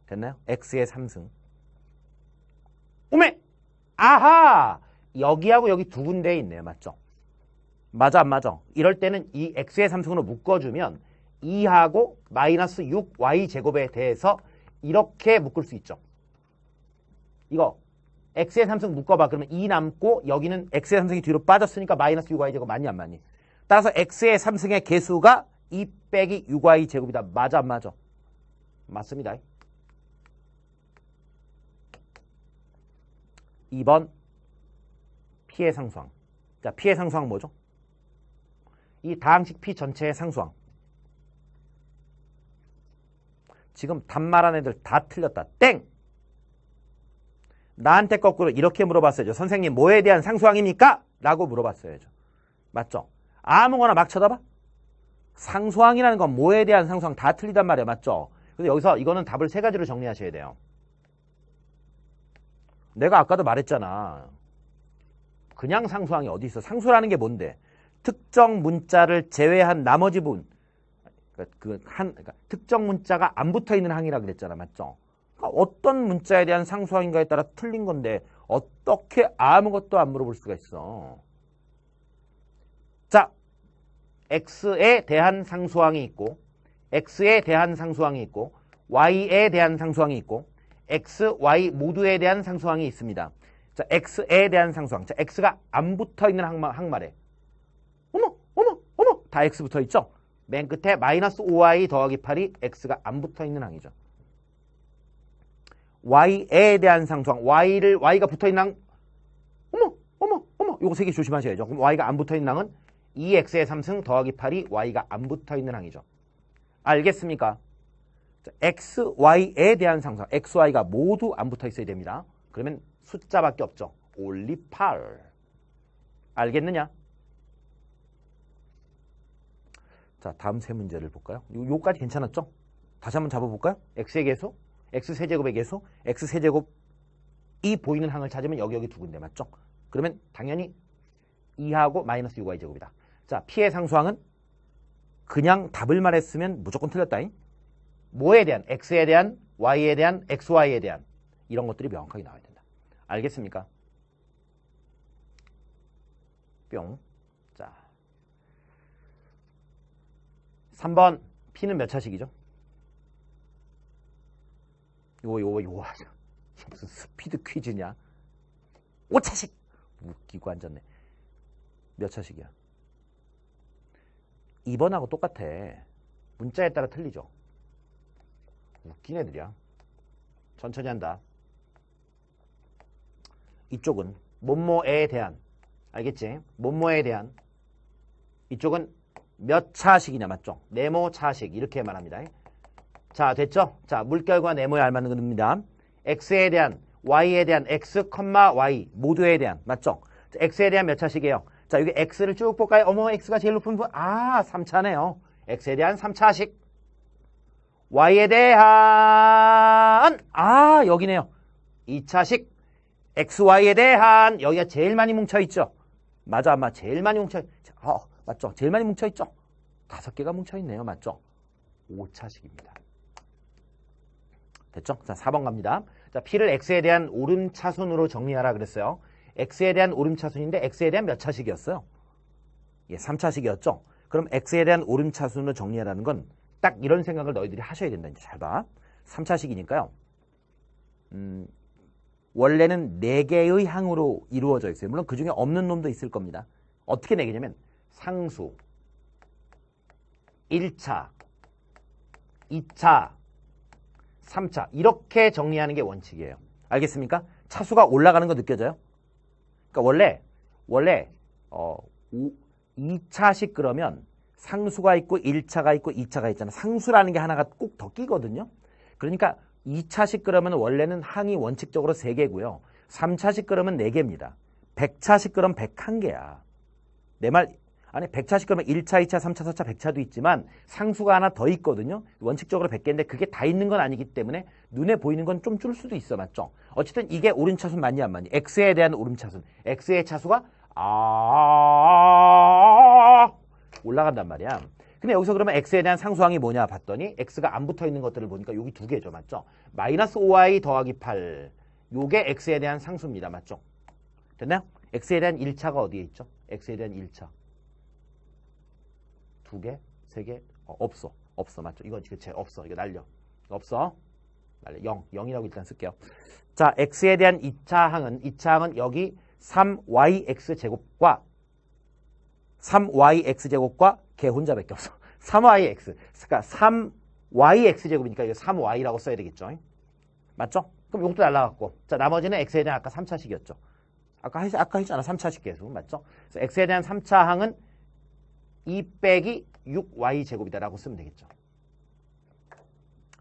됐나요? x의 3승. 오메! 아하! 여기하고 여기 두 군데에 있네요. 맞죠? 맞아 안 맞아? 이럴 때는 이 x의 3승으로 묶어주면 2하고 마이너스 6y 제곱에 대해서 이렇게 묶을 수 있죠. 이거 x의 3승 묶어봐. 그러면 2 남고 여기는 x의 3승이 뒤로 빠졌으니까 마이너스 6y 제곱 맞니 안 맞니? 따라서 x의 3승의 개수가 2 빼기 6y 제곱이다. 맞아 안 맞아? 맞습니다. 2번 p의 상수항. 자, p의 상수항 뭐죠? 이 다항식 p 전체의 상수항. 지금 답 말한 애들 다 틀렸다. 땡! 나한테 거꾸로 이렇게 물어봤어야죠. 선생님 뭐에 대한 상수항입니까? 라고 물어봤어야죠. 맞죠? 아무거나 막 쳐다봐? 상수항이라는 건 뭐에 대한 상수항 다 틀리단 말이야. 맞죠? 그래서 여기서 이거는 답을 세 가지로 정리하셔야 돼요. 내가 아까도 말했잖아. 그냥 상수항이 어디 있어? 상수라는 게 뭔데? 특정 문자를 제외한 나머지 부분. 그러니까 특정 문자가 안 붙어있는 항이라 그랬잖아. 맞죠? 그러니까 어떤 문자에 대한 상수항인가에 따라 틀린 건데 어떻게 아무것도 안 물어볼 수가 있어. 자, x에 대한 상수항이 있고 x에 대한 상수항이 있고 y에 대한 상수항이 있고 x, y 모두에 대한 상수항이 있습니다. 자, x에 대한 상수항. 자, x가 안 붙어있는 항말에 어머 다 x 붙어있죠? 맨 끝에 마이너스 5y 더하기 8이 x가 안 붙어있는 항이죠. y에 대한 상수항. y가 붙어있는 항. 어머 요거 세 개 조심하셔야죠. 그럼 y가 안 붙어있는 항은 2x의 3승 더하기 8이 y가 안 붙어있는 항이죠. 알겠습니까? 자, x, y에 대한 상수항. x, y가 모두 안 붙어있어야 됩니다. 그러면 숫자밖에 없죠. only 8. 알겠느냐? 자, 다음 세 문제를 볼까요? 요까지 괜찮았죠? 다시 한번 잡아볼까요? x의 개수, x세제곱의 개수, x세제곱이 보이는 항을 찾으면 여기 두 군데 맞죠? 그러면 당연히 2하고 마이너스 6y 제곱이다. 자, p의 상수항은 그냥 답을 말했으면 무조건 틀렸다잉. 뭐에 대한? x에 대한, y에 대한, xy에 대한 이런 것들이 명확하게 나와야 된다. 알겠습니까? 뿅. 자, 3번 p는 몇 차식이죠? 요거 무슨 스피드 퀴즈냐? 5차식! 웃기고 앉았네. 몇 차식이야? 2번하고 똑같아. 문자에 따라 틀리죠? 웃긴 애들이야. 천천히 한다. 이쪽은 뭐뭐에 대한, 알겠지? 뭐뭐에 대한. 이쪽은 몇 차식이냐, 맞죠? 네모 차식 이렇게 말합니다. 자, 됐죠? 자, 물결과 네모에 알맞는 겁니다. x에 대한, y에 대한, x, y 모두에 대한, 맞죠? 자, x에 대한 몇 차식이에요? 자, 여기 x를 쭉 볼까요? 어머, x가 제일 높은 부분. 3차네요. x에 대한 3차식. y에 대한 여기네요. 2차식. xy에 대한 여기가 제일 많이 뭉쳐있죠. 맞아, 아마 제일 많이 뭉쳐있죠. 맞죠? 제일 많이 뭉쳐있죠. 5개가 뭉쳐있네요. 맞죠? 5차식입니다. 됐죠? 자, 4번 갑니다. 자, p를 x에 대한 오름차순으로 정리하라 그랬어요. x에 대한 오름차순인데 x에 대한 몇 차식이었어요? 3차식이었죠? 그럼 x에 대한 오름차순으로 정리하라는 건 딱 이런 생각을 너희들이 하셔야 된다. 이제 잘 봐. 3차식이니까요. 원래는 4개의 항으로 이루어져 있어요. 물론 그 중에 없는 놈도 있을 겁니다. 어떻게 4개냐면 상수, 1차, 2차, 3차 이렇게 정리하는 게 원칙이에요. 알겠습니까? 차수가 올라가는 거 느껴져요? 그러니까 원래 2차식 그러면 상수가 있고 1차가 있고 2차가 있잖아. 상수라는 게 하나가 꼭 더 끼거든요. 그러니까 2차식 그러면 원래는 항이 원칙적으로 3개고요. 3차식 그러면 4개입니다. 100차식 그러면 101개야. 내 말 아니 100차식 그러면 1차, 2차, 3차, 4차, 100차도 있지만 상수가 하나 더 있거든요. 원칙적으로 100개인데 그게 다 있는 건 아니기 때문에 눈에 보이는 건 좀 줄 수도 있어. 맞죠? 어쨌든 이게 오름차순 맞니 안 맞니? x에 대한 오름차순. x의 차수가 올라간단 말이야. 근데 여기서 그러면 x에 대한 상수항이 뭐냐 봤더니 x가 안 붙어있는 것들을 보니까 여기 2개죠. 맞죠? 마이너스 5y 더하기 8. 요게 x에 대한 상수입니다. 맞죠? 됐나요? x에 대한 1차가 어디에 있죠? x에 대한 1차. 2개? 3개? 없어. 맞죠? 이거 없어. 이거 날려. 없어. 0, 0이라고 일단 쓸게요. 자, x에 대한 2차 항은 여기 3yx제곱과 3yx제곱과 걔 혼자밖에 없어. 3yx. 그러니까 3yx제곱이니까 이거 3y라고 써야 되겠죠. 맞죠? 그럼 이것도 날라갔고. 자, 나머지는 x에 대한 아까 3차식이었죠. 아까 했잖아. 3차식 계수. 맞죠? 그래서 x에 대한 3차 항은 2 빼기 6y제곱이다라고 쓰면 되겠죠.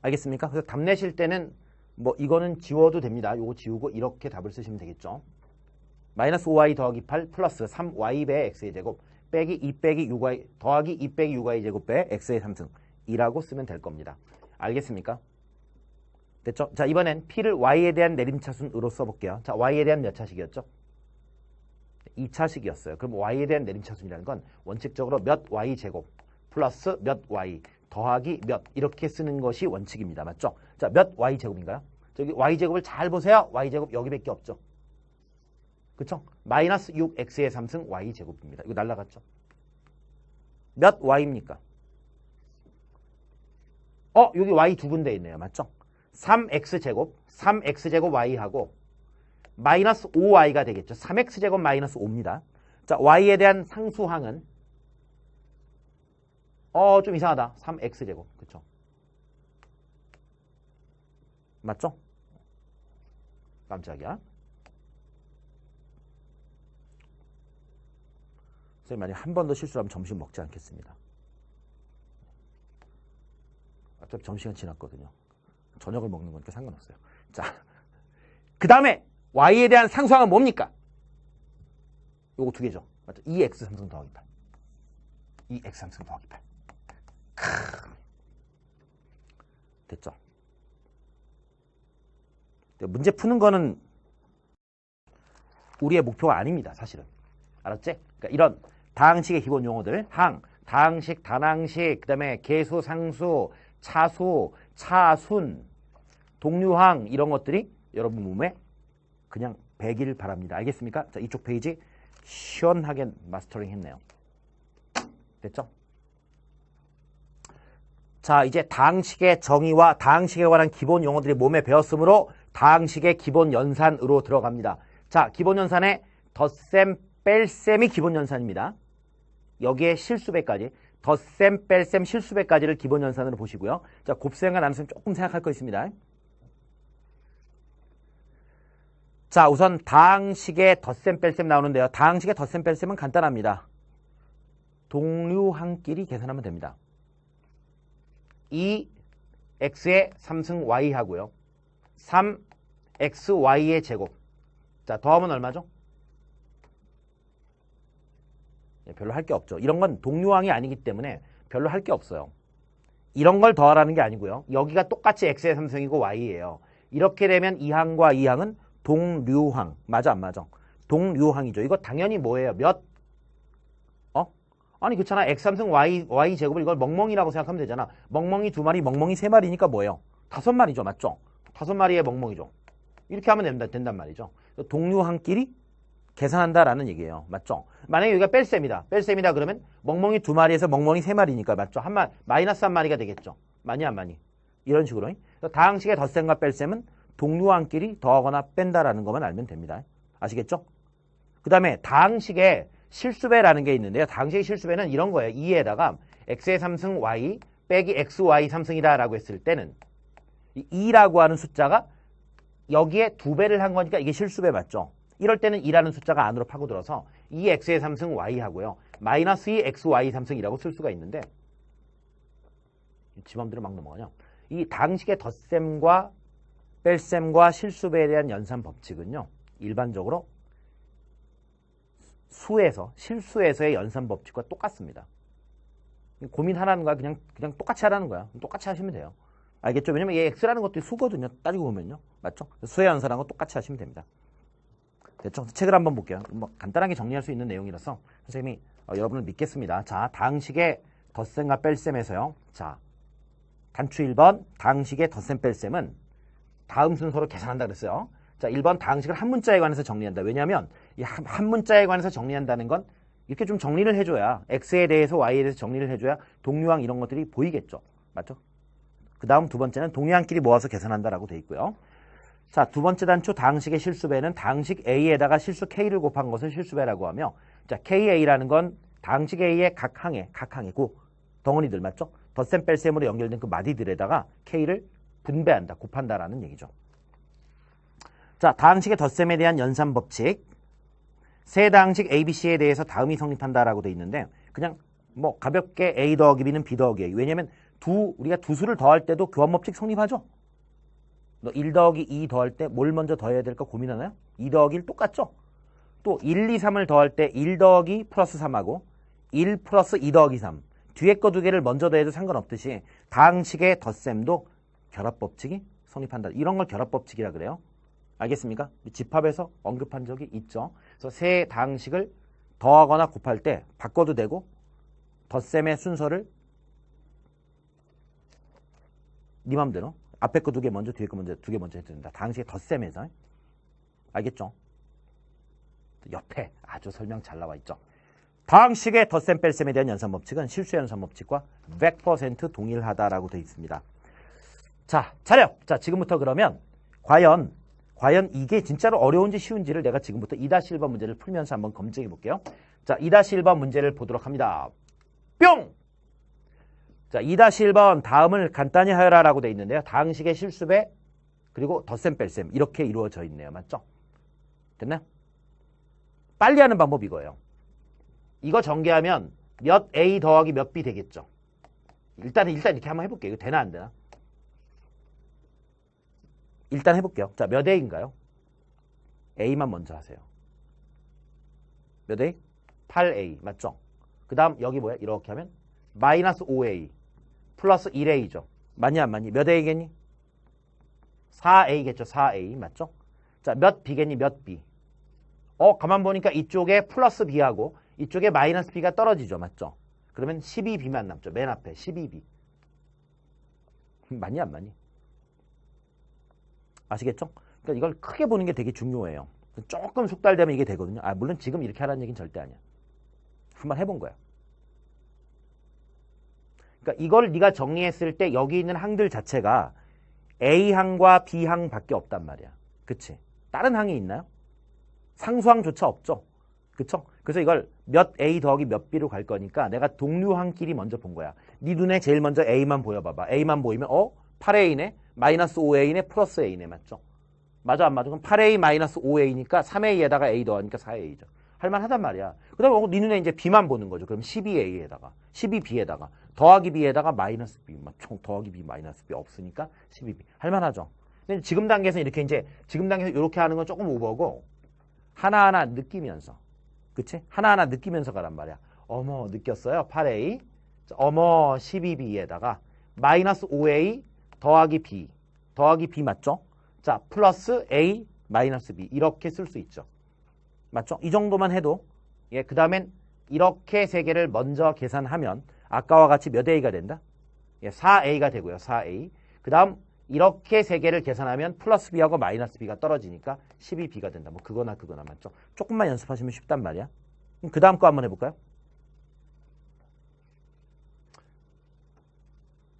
알겠습니까? 그래서 답 내실 때는 뭐 이거는 지워도 됩니다. 요거 지우고 이렇게 답을 쓰시면 되겠죠. 마이너스 5y 더하기 8 플러스 3y 배 x의 제곱 빼기 2 빼기 6y 더하기 2 빼기 6y 제곱 배 x의 3승 이라고 쓰면 될 겁니다. 알겠습니까? 됐죠? 자, 이번엔 p를 y에 대한 내림차순으로 써볼게요. 자, y에 대한 몇 차식이었죠? 2차식이었어요. 그럼 y에 대한 내림차순이라는 건 원칙적으로 몇 y 제곱 플러스 몇 y 더하기 몇 이렇게 쓰는 것이 원칙입니다. 맞죠? 자, 몇 y제곱인가요? 저기 y제곱을 잘 보세요. y제곱 여기밖에 없죠. 그쵸? 마이너스 6x의 3승 y제곱입니다. 이거 날라갔죠? 몇 y입니까? 여기 y 두 군데 있네요. 맞죠? 3x제곱 y하고 마이너스 5y가 되겠죠. 3x제곱 마이너스 5입니다. 자, y에 대한 상수항은 좀 이상하다. 3x제곱. 그쵸? 맞죠? 깜짝이야. 선생님 만약 한 번 더 실수하면 점심 먹지 않겠습니다. 어차피 점심시간 지났거든요. 저녁을 먹는 거니까 상관없어요. 자, 그 다음에 y에 대한 상수항은 뭡니까? 요거 두 개죠. 맞죠? 2x 3승 더하기 8. 2x 3승 더하기 8. 됐죠? 문제 푸는 거는 우리의 목표가 아닙니다. 사실은. 알았지? 그러니까 이런 다항식의 기본 용어들, 항, 다항식, 단항식, 그 다음에 계수, 상수, 차수, 차순, 동류항 이런 것들이 여러분 몸에 그냥 배기를 바랍니다. 알겠습니까? 자, 이쪽 페이지 시원하게 마스터링 했네요. 됐죠? 자, 이제 다항식의 정의와 다항식에 관한 기본 용어들이 몸에 배웠으므로 다항식의 기본 연산으로 들어갑니다. 자, 기본 연산에 덧셈, 뺄셈이 기본 연산입니다. 여기에 실수배까지 덧셈, 뺄셈, 실수배까지를 기본 연산으로 보시고요. 자, 곱셈과 나눗셈 조금 생각할 거 있습니다. 자, 우선 다항식의 덧셈, 뺄셈 나오는데요. 다항식의 덧셈, 뺄셈은 간단합니다. 동류항끼리 계산하면 됩니다. 2x의 3승 y 하고요. 3xy의 제곱. 자, 더하면 얼마죠? 별로 할 게 없죠. 이런 건 동류항이 아니기 때문에 별로 할 게 없어요. 이런 걸 더하라는 게 아니고요. 여기가 똑같이 x의 3승이고 y예요. 이렇게 되면 이 항과 이 항은 동류항. 맞아 안 맞아? 동류항이죠. 이거 당연히 뭐예요? 몇? 아니 그렇잖아. x 3승 y 제곱을 이걸 멍멍이라고 생각하면 되잖아. 멍멍이 2마리, 멍멍이 3마리니까 뭐예요? 5마리죠. 맞죠? 5마리의 멍멍이죠. 이렇게 하면 된단 말이죠. 동류항끼리 계산한다라는 얘기예요. 맞죠? 만약에 여기가 뺄셈이다. 뺄셈이다 그러면 멍멍이 2마리에서 멍멍이 3마리니까 맞죠? 마이너스 1마리가 되겠죠. 많이 안 많이? 이런 식으로. 다항식의 덧셈과 뺄셈은 동류항끼리 더하거나 뺀다라는 것만 알면 됩니다. 아시겠죠? 그 다음에 다항식의 실수배라는 게 있는데요. 다항식의 실수배는 이런 거예요. 2에다가 x의 3승 y 빼기 xy 3승이다 라고 했을 때는 이 2라고 하는 숫자가 여기에 2배를 한 거니까 이게 실수배 맞죠? 이럴 때는 2라는 숫자가 안으로 파고들어서 2x의 3승 y 하고요. 마이너스 2xy 3승이라고 쓸 수가 있는데 지 맘대로 막 넘어가냐. 이 다항식의 덧셈과 뺄셈과 실수배에 대한 연산 법칙은요. 일반적으로 실수에서의 연산 법칙과 똑같습니다. 고민하라는 거야. 그냥 똑같이 하라는 거야. 똑같이 하시면 돼요. 알겠죠? 왜냐면 얘 x라는 것도 수거든요. 따지고 보면요. 맞죠? 수의 연산하고 똑같이 하시면 됩니다. 됐죠? 책을 한번 볼게요. 뭐 간단하게 정리할 수 있는 내용이라서 선생님이 여러분을 믿겠습니다. 자, 다항식의 덧셈과 뺄셈에서요. 자, 단추 1번 다항식의 덧셈 뺄셈은 다음 순서로 계산한다 그랬어요. 자, 1번 다항식을 한 문자에 관해서 정리한다. 왜냐하면 이 한 문자에 관해서 정리한다는 건 이렇게 좀 정리를 해줘야 x에 대해서 y에 대해서 정리를 해줘야 동류항 이런 것들이 보이겠죠. 맞죠? 그 그 다음 두 번째는 동의항끼리 모아서 계산한다라고 돼 있고요. 자, 두 번째 단추 당식의 실수배는 당식 A에다가 실수 K를 곱한 것을 실수배라고 하며, 자, KA라는 건 당식 A의 각 항에 그 덩어리들 맞죠? 덧셈 뺄셈으로 연결된 그 마디들에다가 K를 분배한다, 곱한다라는 얘기죠. 자, 당식의 덧셈에 대한 연산 법칙. 세 당식 ABC에 대해서 다음이 성립한다라고 돼 있는데, 그냥 뭐 가볍게 A 더하기 B는 B 더하기 A. 왜냐면 우리가 두 수를 더할 때도 교환 법칙 성립하죠? 너 1 더하기 2 더할 때 뭘 먼저 더해야 될까 고민하나요? 2 더하기 1 똑같죠? 또 1, 2, 3을 더할 때 1 더하기 플러스 3하고 1 플러스 2 더하기 3. 뒤에 거 두 개를 먼저 더해도 상관없듯이 당식의 덧셈도 결합법칙이 성립한다. 이런 걸 결합법칙이라 그래요. 알겠습니까? 집합에서 언급한 적이 있죠. 그래서 세 당식을 더하거나 곱할 때 바꿔도 되고 덧셈의 순서를 네 맘대로 앞에 거 두 개 먼저 뒤에 거 먼저 두 개 먼저 해도 된다. 당식의 덧셈에서. 알겠죠? 옆에 아주 설명 잘 나와 있죠. 당식의 덧셈 뺄셈에 대한 연산법칙은 실수의 연산법칙과 100% 동일하다라고 되어 있습니다. 자, 차렷! 자, 지금부터 그러면 과연 이게 진짜로 어려운지 쉬운지를 내가 지금부터 2-1번 문제를 풀면서 한번 검증해 볼게요. 자, 2-1번 문제를 보도록 합니다. 뿅! 자, 2-1번 다음을 간단히 하여라라고 되어 있는데요. 당식의 실수배 그리고 덧셈 뺄셈 이렇게 이루어져 있네요. 맞죠? 됐나요? 빨리 하는 방법 이거예요. 이거 전개하면 몇 A 더하기 몇 B 되겠죠. 일단 이렇게 한번 해볼게요. 이거 되나 안 되나? 일단 해볼게요. 자, 몇 A인가요? A만 먼저 하세요. 몇 A? 8A 맞죠? 그 다음 여기 뭐야? 이렇게 하면 마이너스 5A 플러스 1A죠. 맞니 안 맞니? 몇 A겠니? 4A겠죠. 4A 맞죠? 자, 몇 B겠니? 몇 B? 가만 보니까 이쪽에 플러스 B하고 이쪽에 마이너스 B가 떨어지죠. 맞죠? 그러면 12B만 남죠. 맨 앞에 12B. 맞니 안 맞니? 아시겠죠? 그러니까 이걸 크게 보는 게 되게 중요해요. 조금 숙달되면 이게 되거든요. 물론 지금 이렇게 하라는 얘기는 절대 아니야. 한번 해본 거야. 그러니까 이걸 네가 정리했을 때 여기 있는 항들 자체가 A항과 B항밖에 없단 말이야. 그치? 다른 항이 있나요? 상수항조차 없죠. 그쵸? 그래서 이걸 몇 A 더하기 몇 B로 갈 거니까 내가 동류항끼리 먼저 본 거야. 네 눈에 제일 먼저 A만 보여봐봐. A만 보이면 8A네? 마이너스 5A네? 플러스 A네? 맞죠? 맞아 안 맞아? 그럼 8A 마이너스 5A니까 3A에다가 A 더하니까 4A죠. 할만하단 말이야. 그 다음에 네 눈에 이제 B만 보는 거죠. 그럼 12A에다가 12B에다가 더하기 B에다가 마이너스 B. 총 더하기 B 마이너스 B 없으니까 12B. 할만하죠? 근데 지금 단계에서 이렇게 하는 건 조금 오버고 하나하나 느끼면서 그치? 하나하나 느끼면서 가란 말이야. 어머 느꼈어요? 8A 어머 12B에다가 마이너스 5A 더하기 B 맞죠? 자 플러스 A 마이너스 B 이렇게 쓸 수 있죠. 맞죠? 이 정도만 해도 그 다음엔 이렇게 세 개를 먼저 계산하면 아까와 같이 몇 A가 된다? 4A가 되고요. 4A 그 다음 이렇게 세 개를 계산하면 플러스 B하고 마이너스 B가 떨어지니까 12B가 된다. 뭐 그거나 맞죠? 조금만 연습하시면 쉽단 말이야. 그 다음 거 한번 해볼까요?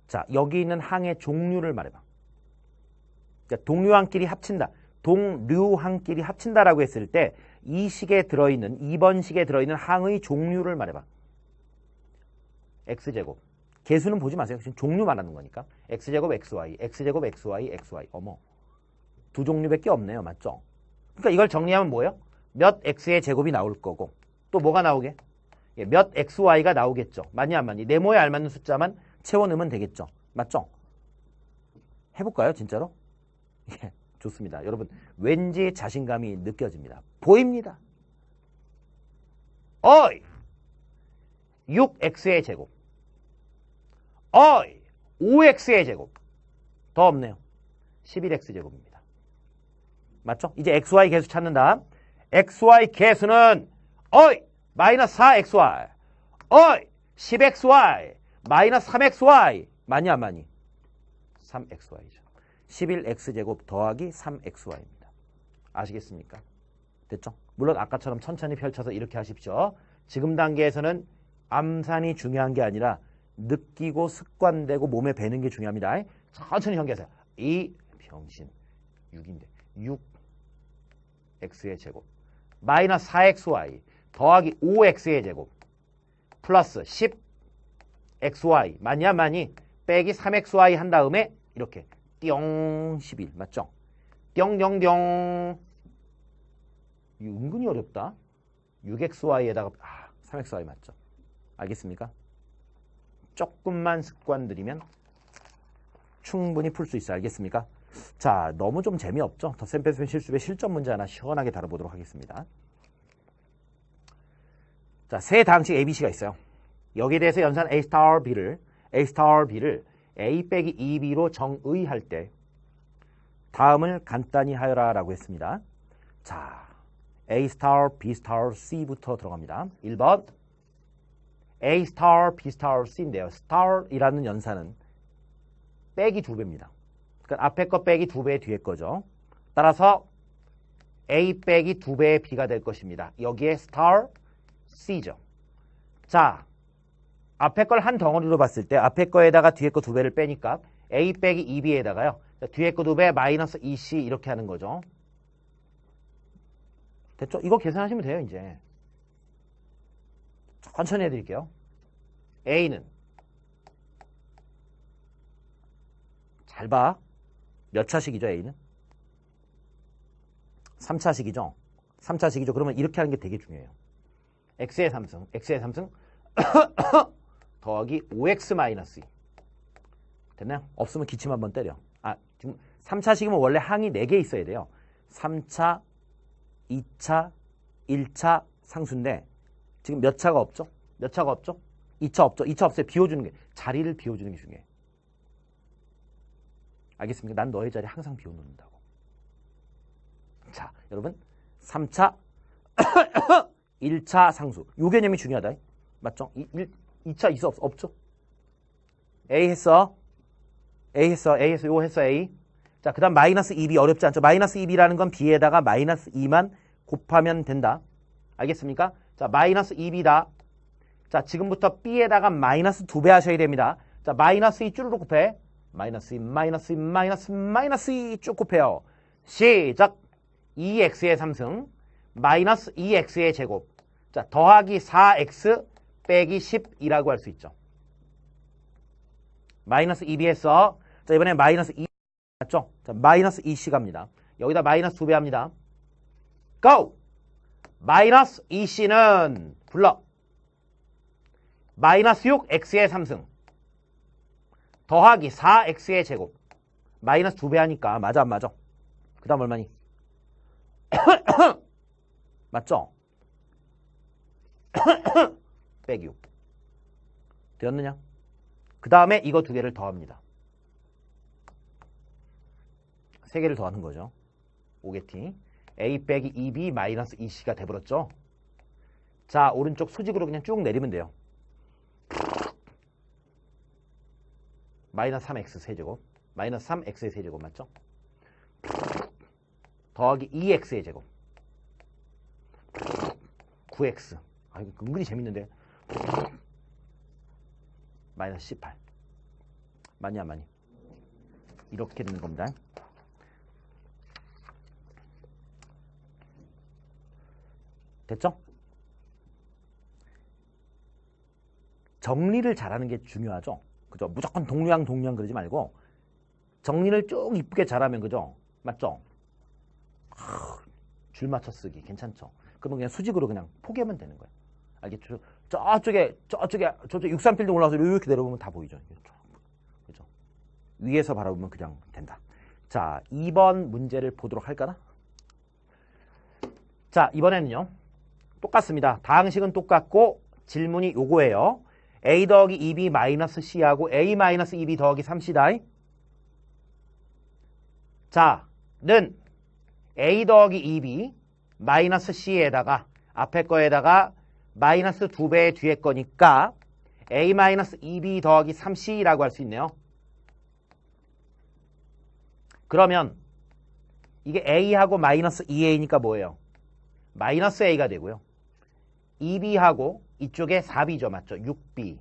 자, 여기 있는 항의 종류를 말해봐. 그러니까 동류항끼리 합친다. 동류항끼리 합친다라고 했을 때 이 식에 들어있는 2번 식에 들어있는 항의 종류를 말해봐. X제곱. 개수는 보지 마세요. 지금 종류 말하는 거니까. X제곱 XY, X제곱 XY, XY. 어머. 두 종류밖에 없네요. 맞죠? 그러니까 이걸 정리하면 뭐예요? 몇 X의 제곱이 나올 거고 또 뭐가 나오게? 몇 XY가 나오겠죠. 맞니 안 맞니? 네모에 알맞는 숫자만 채워 넣으면 되겠죠. 맞죠? 해볼까요? 진짜로? 예, 좋습니다. 여러분 왠지 자신감이 느껴집니다. 보입니다. 6X의 제곱 5X의 제곱 더 없네요. 11X제곱입니다. 맞죠? 이제 XY 개수 찾는다. XY 개수는 마이너스 4XY 10XY 마이너스 3XY 많이 안 많이? 3XY죠. 11X제곱 더하기 3XY입니다. 아시겠습니까? 됐죠? 물론 아까처럼 천천히 펼쳐서 이렇게 하십시오. 지금 단계에서는 암산이 중요한 게 아니라 느끼고 습관되고 몸에 배는 게 중요합니다. 천천히 전개하세요. 이 병신 6인데 6x의 제곱 마이너스 4xy 더하기 5x의 제곱 플러스 10xy 맞냐 많이 빼기 3xy 한 다음에 이렇게 띵 11 맞죠? 띵띵띵 이 은근히 어렵다. 6xy에다가 3xy 맞죠? 알겠습니까? 조금만 습관 들이면 충분히 풀 수 있어요. 알겠습니까? 자, 너무 좀 재미없죠? 덧셈 뺄셈 실수의 실전 문제 하나 시원하게 다뤄보도록 하겠습니다. 자, 세 다항식 ABC가 있어요. 여기에 대해서 연산 A 스타 B를 A 빼기 2B로 정의할 때 다음을 간단히 하여라 라고 했습니다. 자, A 스타 B 스타 C부터 들어갑니다. 1번 A 스타 B 스타 C인데요. 스타이라는 연산은 빼기 2배입니다. 그러니까 앞에 거 빼기 2배 뒤에 거죠. 따라서 A 빼기 2배의 B가 될 것입니다. 여기에 스타 C죠. 자, 앞에 걸 한 덩어리로 봤을 때 앞에 거에다가 뒤에 거 2배를 빼니까 A 빼기 2B에다가요. 뒤에 거 2배 마이너스 2C 이렇게 하는 거죠. 됐죠? 이거 계산하시면 돼요, 이제. 천천히 해드릴게요. A는 잘 봐. 몇 차식이죠, A는? 3차식이죠? 3차식이죠. 그러면 이렇게 하는 게 되게 중요해요. x의 3승 더하기 5x 마이너스 2. 됐나요? 없으면 기침 한번 때려. 지금 3차식이면 원래 항이 4개 있어야 돼요. 3차, 2차, 1차 상수인데 지금 몇 차가 없죠? 몇 차가 없죠? 2차 없죠? 2차 없어요. 비워주는 게, 자리를 비워주는 게 중요해. 알겠습니까? 난 너의 자리 항상 비워놓는다고. 자, 여러분 3차 1차 상수 요 개념이 중요하다. 맞죠? 2차 있어 없죠? A 했어 요 했어 A. 자, 그 다음 마이너스 2B 어렵지 않죠? 마이너스 2B라는 건 B에다가 마이너스 2만 곱하면 된다. 알겠습니까? 자, 마이너스 2B다. 자, 지금부터 B에다가 마이너스 2배 하셔야 됩니다. 자, 마이너스 2 쭈르륵 곱해. 마이너스 2, 마이너스 2, 마이너스 2 쭉 곱해요. 시작. 2x의 3승 마이너스 2x의 제곱. 자, 더하기 4x 빼기 10이라고 할 수 있죠. 마이너스 2b 했어. 자, 이번에 마이너스 2 맞죠? 자, 마이너스 2c 갑니다. 여기다 마이너스 2배 합니다. 고! 마이너스 2c는 불러. 마이너스 6x의 3승 더하기 4x의 제곱. 마이너스 2배 하니까 맞아 안 맞아? 그 다음 얼마니? 맞죠? 빼기 6 되었느냐? 그 다음에 이거 두 개를 더합니다. 세 개를 더하는 거죠. 5개티 A 빼기 2B 마이너스 2C가 돼버렸죠. 자, 오른쪽 수직으로 그냥 쭉 내리면 돼요. 마이너스 3x 세제곱 마이너스 3x의 세제곱 맞죠? 더하기 2x의 제곱 9x. 이거 은근히 재밌는데. 마이너스 18. 많이 안 많이? 이렇게 되는 겁니다. 됐죠? 정리를 잘하는 게 중요하죠. 그죠? 무조건 동류양 그러지 말고 정리를 쭉 이쁘게 잘하면 그죠? 맞죠? 줄 맞춰 쓰기 괜찮죠? 그러면 그냥 수직으로 그냥 포기하면 되는 거예요. 알겠죠? 저쪽에 63필드 올라와서 이렇게 내려보면 다 보이죠. 그죠? 위에서 바라보면 그냥 된다. 자, 2번 문제를 보도록 할까나? 자, 이번에는요. 똑같습니다. 다항식은 똑같고 질문이 요거예요. A 더하기 2B 마이너스 C하고 A 마이너스 2B 더하기 3C다. 자, 는 A 더하기 2B 마이너스 C에다가 앞에 거에다가 마이너스 2배 뒤에 거니까 A 마이너스 2B 더하기 3C라고 할 수 있네요. 그러면 이게 A하고 마이너스 2A니까 뭐예요? 마이너스 A가 되고요. 2B하고 이쪽에 4B죠. 맞죠? 6B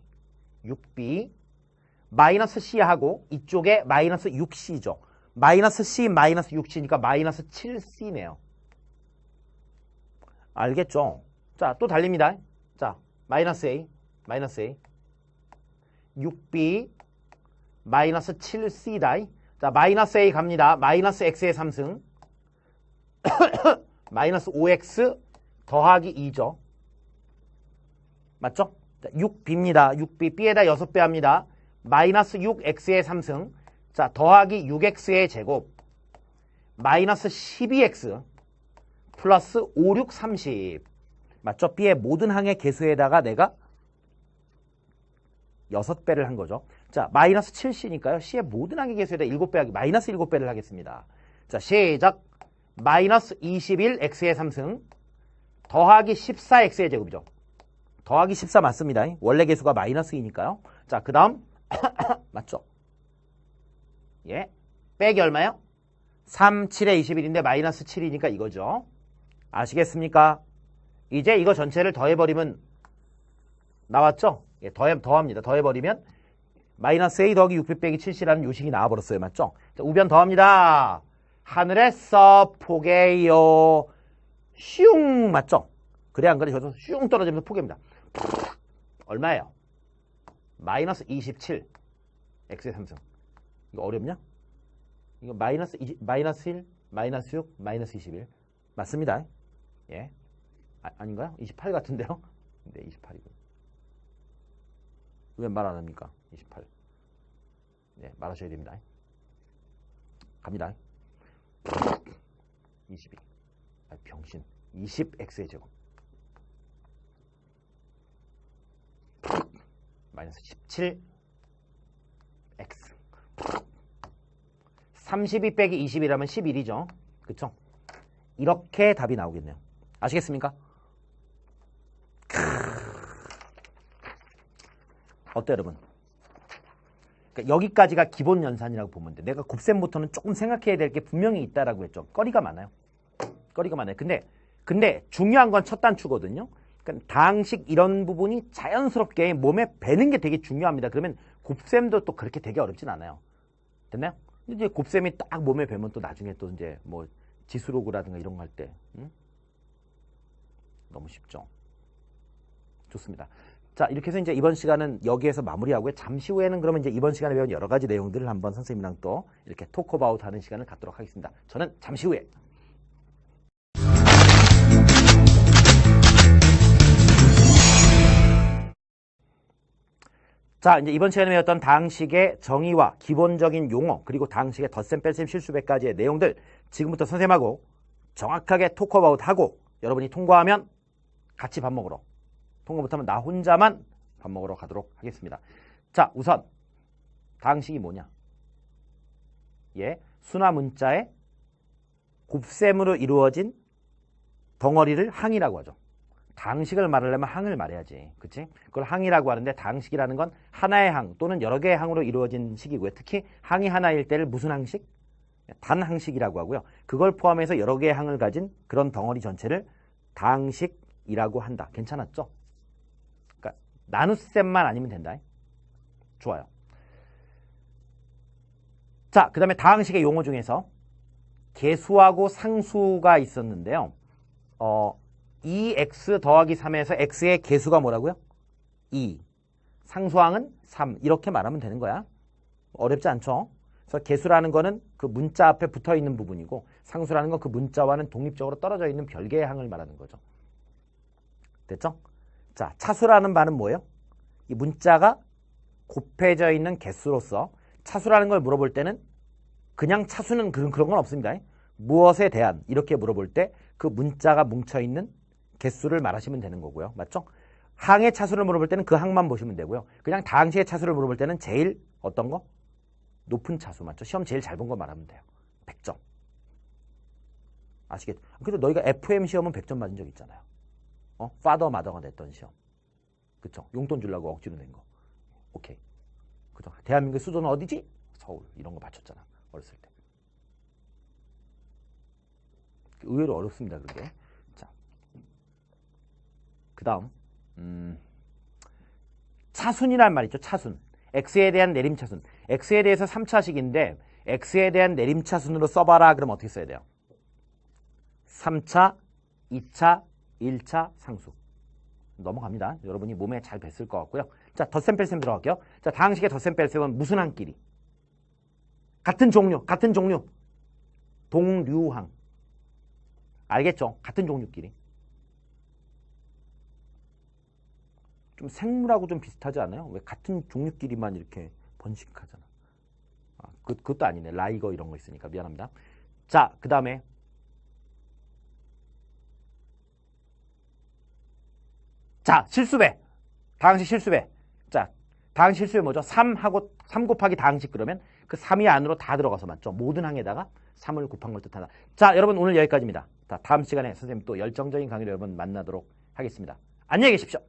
마이너스 C하고 이쪽에 마이너스 6C죠. 마이너스 C 마이너스 6C니까 마이너스 7C네요. 알겠죠? 자, 또 달립니다. 자, 마이너스 A, 마이너스 A. 6B, 마이너스 7C다. 자, 마이너스 A 갑니다. 마이너스 X의 3승. 마이너스 5X 더하기 2죠. 맞죠? 자, 6B입니다. 6B, B에다 6배 합니다. 마이너스 6X의 3승. 자, 더하기 6X의 제곱. 마이너스 12X. 플러스 5, 6, 30. 맞죠? B의 모든 항의 개수에다가 내가 6배를 한 거죠. 자, 마이너스 7C니까요. C의 모든 항의 개수에다 7배 하기, 마이너스 7배를 하겠습니다. 자, 시작. 마이너스 21X의 3승. 더하기 14X의 제곱이죠. 더하기 14 맞습니다. 원래 개수가 마이너스 2니까요. 자, 그 다음. 맞죠? 예. 빼기 얼마요? 3, 7에 21인데 마이너스 7이니까 이거죠. 아시겠습니까? 이제 이거 전체를 더해버리면 나왔죠? 예, 더합니다. 더해버리면 마이너스 A 더하기 6B 빼기 7C라는 요식이 나와버렸어요. 맞죠? 자, 우변 더합니다. 하늘에서 포개요. 슝 맞죠? 그래 안 그래? 저도 슝 떨어지면서 포개입니다. 얼마예요? 마이너스 27 X의 3승. 이거 어렵냐? 이거 마이너스 1, 마이너스 6, 마이너스 21 맞습니다. 예. 아닌가요? 28 같은데요? 네, 28이고. 왜 말 안 합니까? 28. 네, 말하셔야 됩니다. 갑니다. 22. 아, 병신. 20x의 제곱. 마이너스 17x. 32 빼기 20이라면 11이죠. 그쵸? 이렇게 답이 나오겠네요. 아시겠습니까? 어때요, 여러분? 그러니까 여기까지가 기본 연산이라고 보면 돼. 내가 곱셈부터는 조금 생각해야 될 게 분명히 있다라고 했죠. 거리가 많아요. 거리가 많아요. 근데 중요한 건 첫 단추거든요. 그러니까 다항식 이런 부분이 자연스럽게 몸에 배는 게 되게 중요합니다. 그러면 곱셈도 또 그렇게 되게 어렵진 않아요. 됐나요? 이제 곱셈이 딱 몸에 배면 또 나중에 또 이제 뭐 지수로그라든가 이런 거 할 때 너무 쉽죠. 좋습니다. 자, 이렇게 해서 이제 이번 시간은 여기에서 마무리하고요. 잠시 후에는 그러면 이제 이번 시간에 배운 여러 가지 내용들을 한번 선생님이랑 또 이렇게 토크어바웃 하는 시간을 갖도록 하겠습니다. 저는 잠시 후에 자, 이제 이번 시간에 배웠던 다항식의 정의와 기본적인 용어, 그리고 다항식의 덧셈, 뺄셈, 실수 100가지의 내용들 지금부터 선생님하고 정확하게 토크어바웃하고 여러분이 통과하면 같이 밥 먹으러, 통과 못하면 나 혼자만 밥 먹으러 가도록 하겠습니다. 자, 우선 다항식이 뭐냐? 예, 수나 문자의 곱셈으로 이루어진 덩어리를 항이라고 하죠. 다항식을 말하려면 항을 말해야지. 그치? 그걸 항이라고 하는데 다항식이라는 건 하나의 항 또는 여러 개의 항으로 이루어진 식이고요. 특히 항이 하나일 때를 무슨 항식? 단항식이라고 하고요. 그걸 포함해서 여러 개의 항을 가진 그런 덩어리 전체를 다항식이라고 한다. 괜찮았죠? 그러니까 나눗셈만 아니면 된다. 좋아요. 자, 그 다음에 다항식의 용어 중에서 개수하고 상수가 있었는데요. 2x 더하기 3에서 x의 개수가 뭐라고요? 2. 상수항은 3. 이렇게 말하면 되는 거야. 어렵지 않죠? 그래서 개수라는 거는 그 문자 앞에 붙어 있는 부분이고 상수라는 건 그 문자와는 독립적으로 떨어져 있는 별개의 항을 말하는 거죠. 됐죠? 자, 차수라는 말은 뭐예요? 이 문자가 곱해져 있는 개수로서 차수라는 걸 물어볼 때는 그냥 차수는 그런 건 없습니다. 무엇에 대한 이렇게 물어볼 때 그 문자가 뭉쳐있는 개수를 말하시면 되는 거고요. 맞죠? 항의 차수를 물어볼 때는 그 항만 보시면 되고요. 그냥 다항식의 차수를 물어볼 때는 제일 어떤 거? 높은 차수. 맞죠? 시험 제일 잘 본 거 말하면 돼요. 100점. 아시겠죠? 근데 너희가 FM 시험은 100점 맞은 적 있잖아요. 파더 마더가 냈던 시험. 그쵸? 용돈 주려고 억지로 낸 거. 오케이. 그죠? 대한민국의 수도는 어디지? 서울. 이런 거 맞췄잖아. 어렸을 때. 의외로 어렵습니다. 그게. 자, 그 다음 차순이란 말 있죠. 차순. x에 대한 내림차순. x에 대해서 3차식인데 x에 대한 내림차순으로 써봐라. 그럼 어떻게 써야 돼요? 3차, 2차, 1차 상수. 넘어갑니다. 여러분이 몸에 잘 뱄을 것 같고요. 자, 덧셈 뺄셈 들어갈게요. 자, 다항식의 덧셈 뺄셈은 무슨 항끼리? 같은 종류. 동류항. 알겠죠? 같은 종류끼리. 좀 생물하고 좀 비슷하지 않아요? 왜 같은 종류끼리만 이렇게 번식하잖아. 그것도 아니네. 라이거 이런 거 있으니까 미안합니다. 자, 그 다음에 자, 실수배. 다항식 실수배. 자, 다항식 실수배 뭐죠? 3 곱하기 다항식 그러면 그 3이 안으로 다 들어가서 맞죠? 모든 항에다가 3을 곱한 걸 뜻하다. 자, 여러분 오늘 여기까지입니다. 자, 다음 시간에 선생님 또 열정적인 강의로 여러분 만나도록 하겠습니다. 안녕히 계십시오.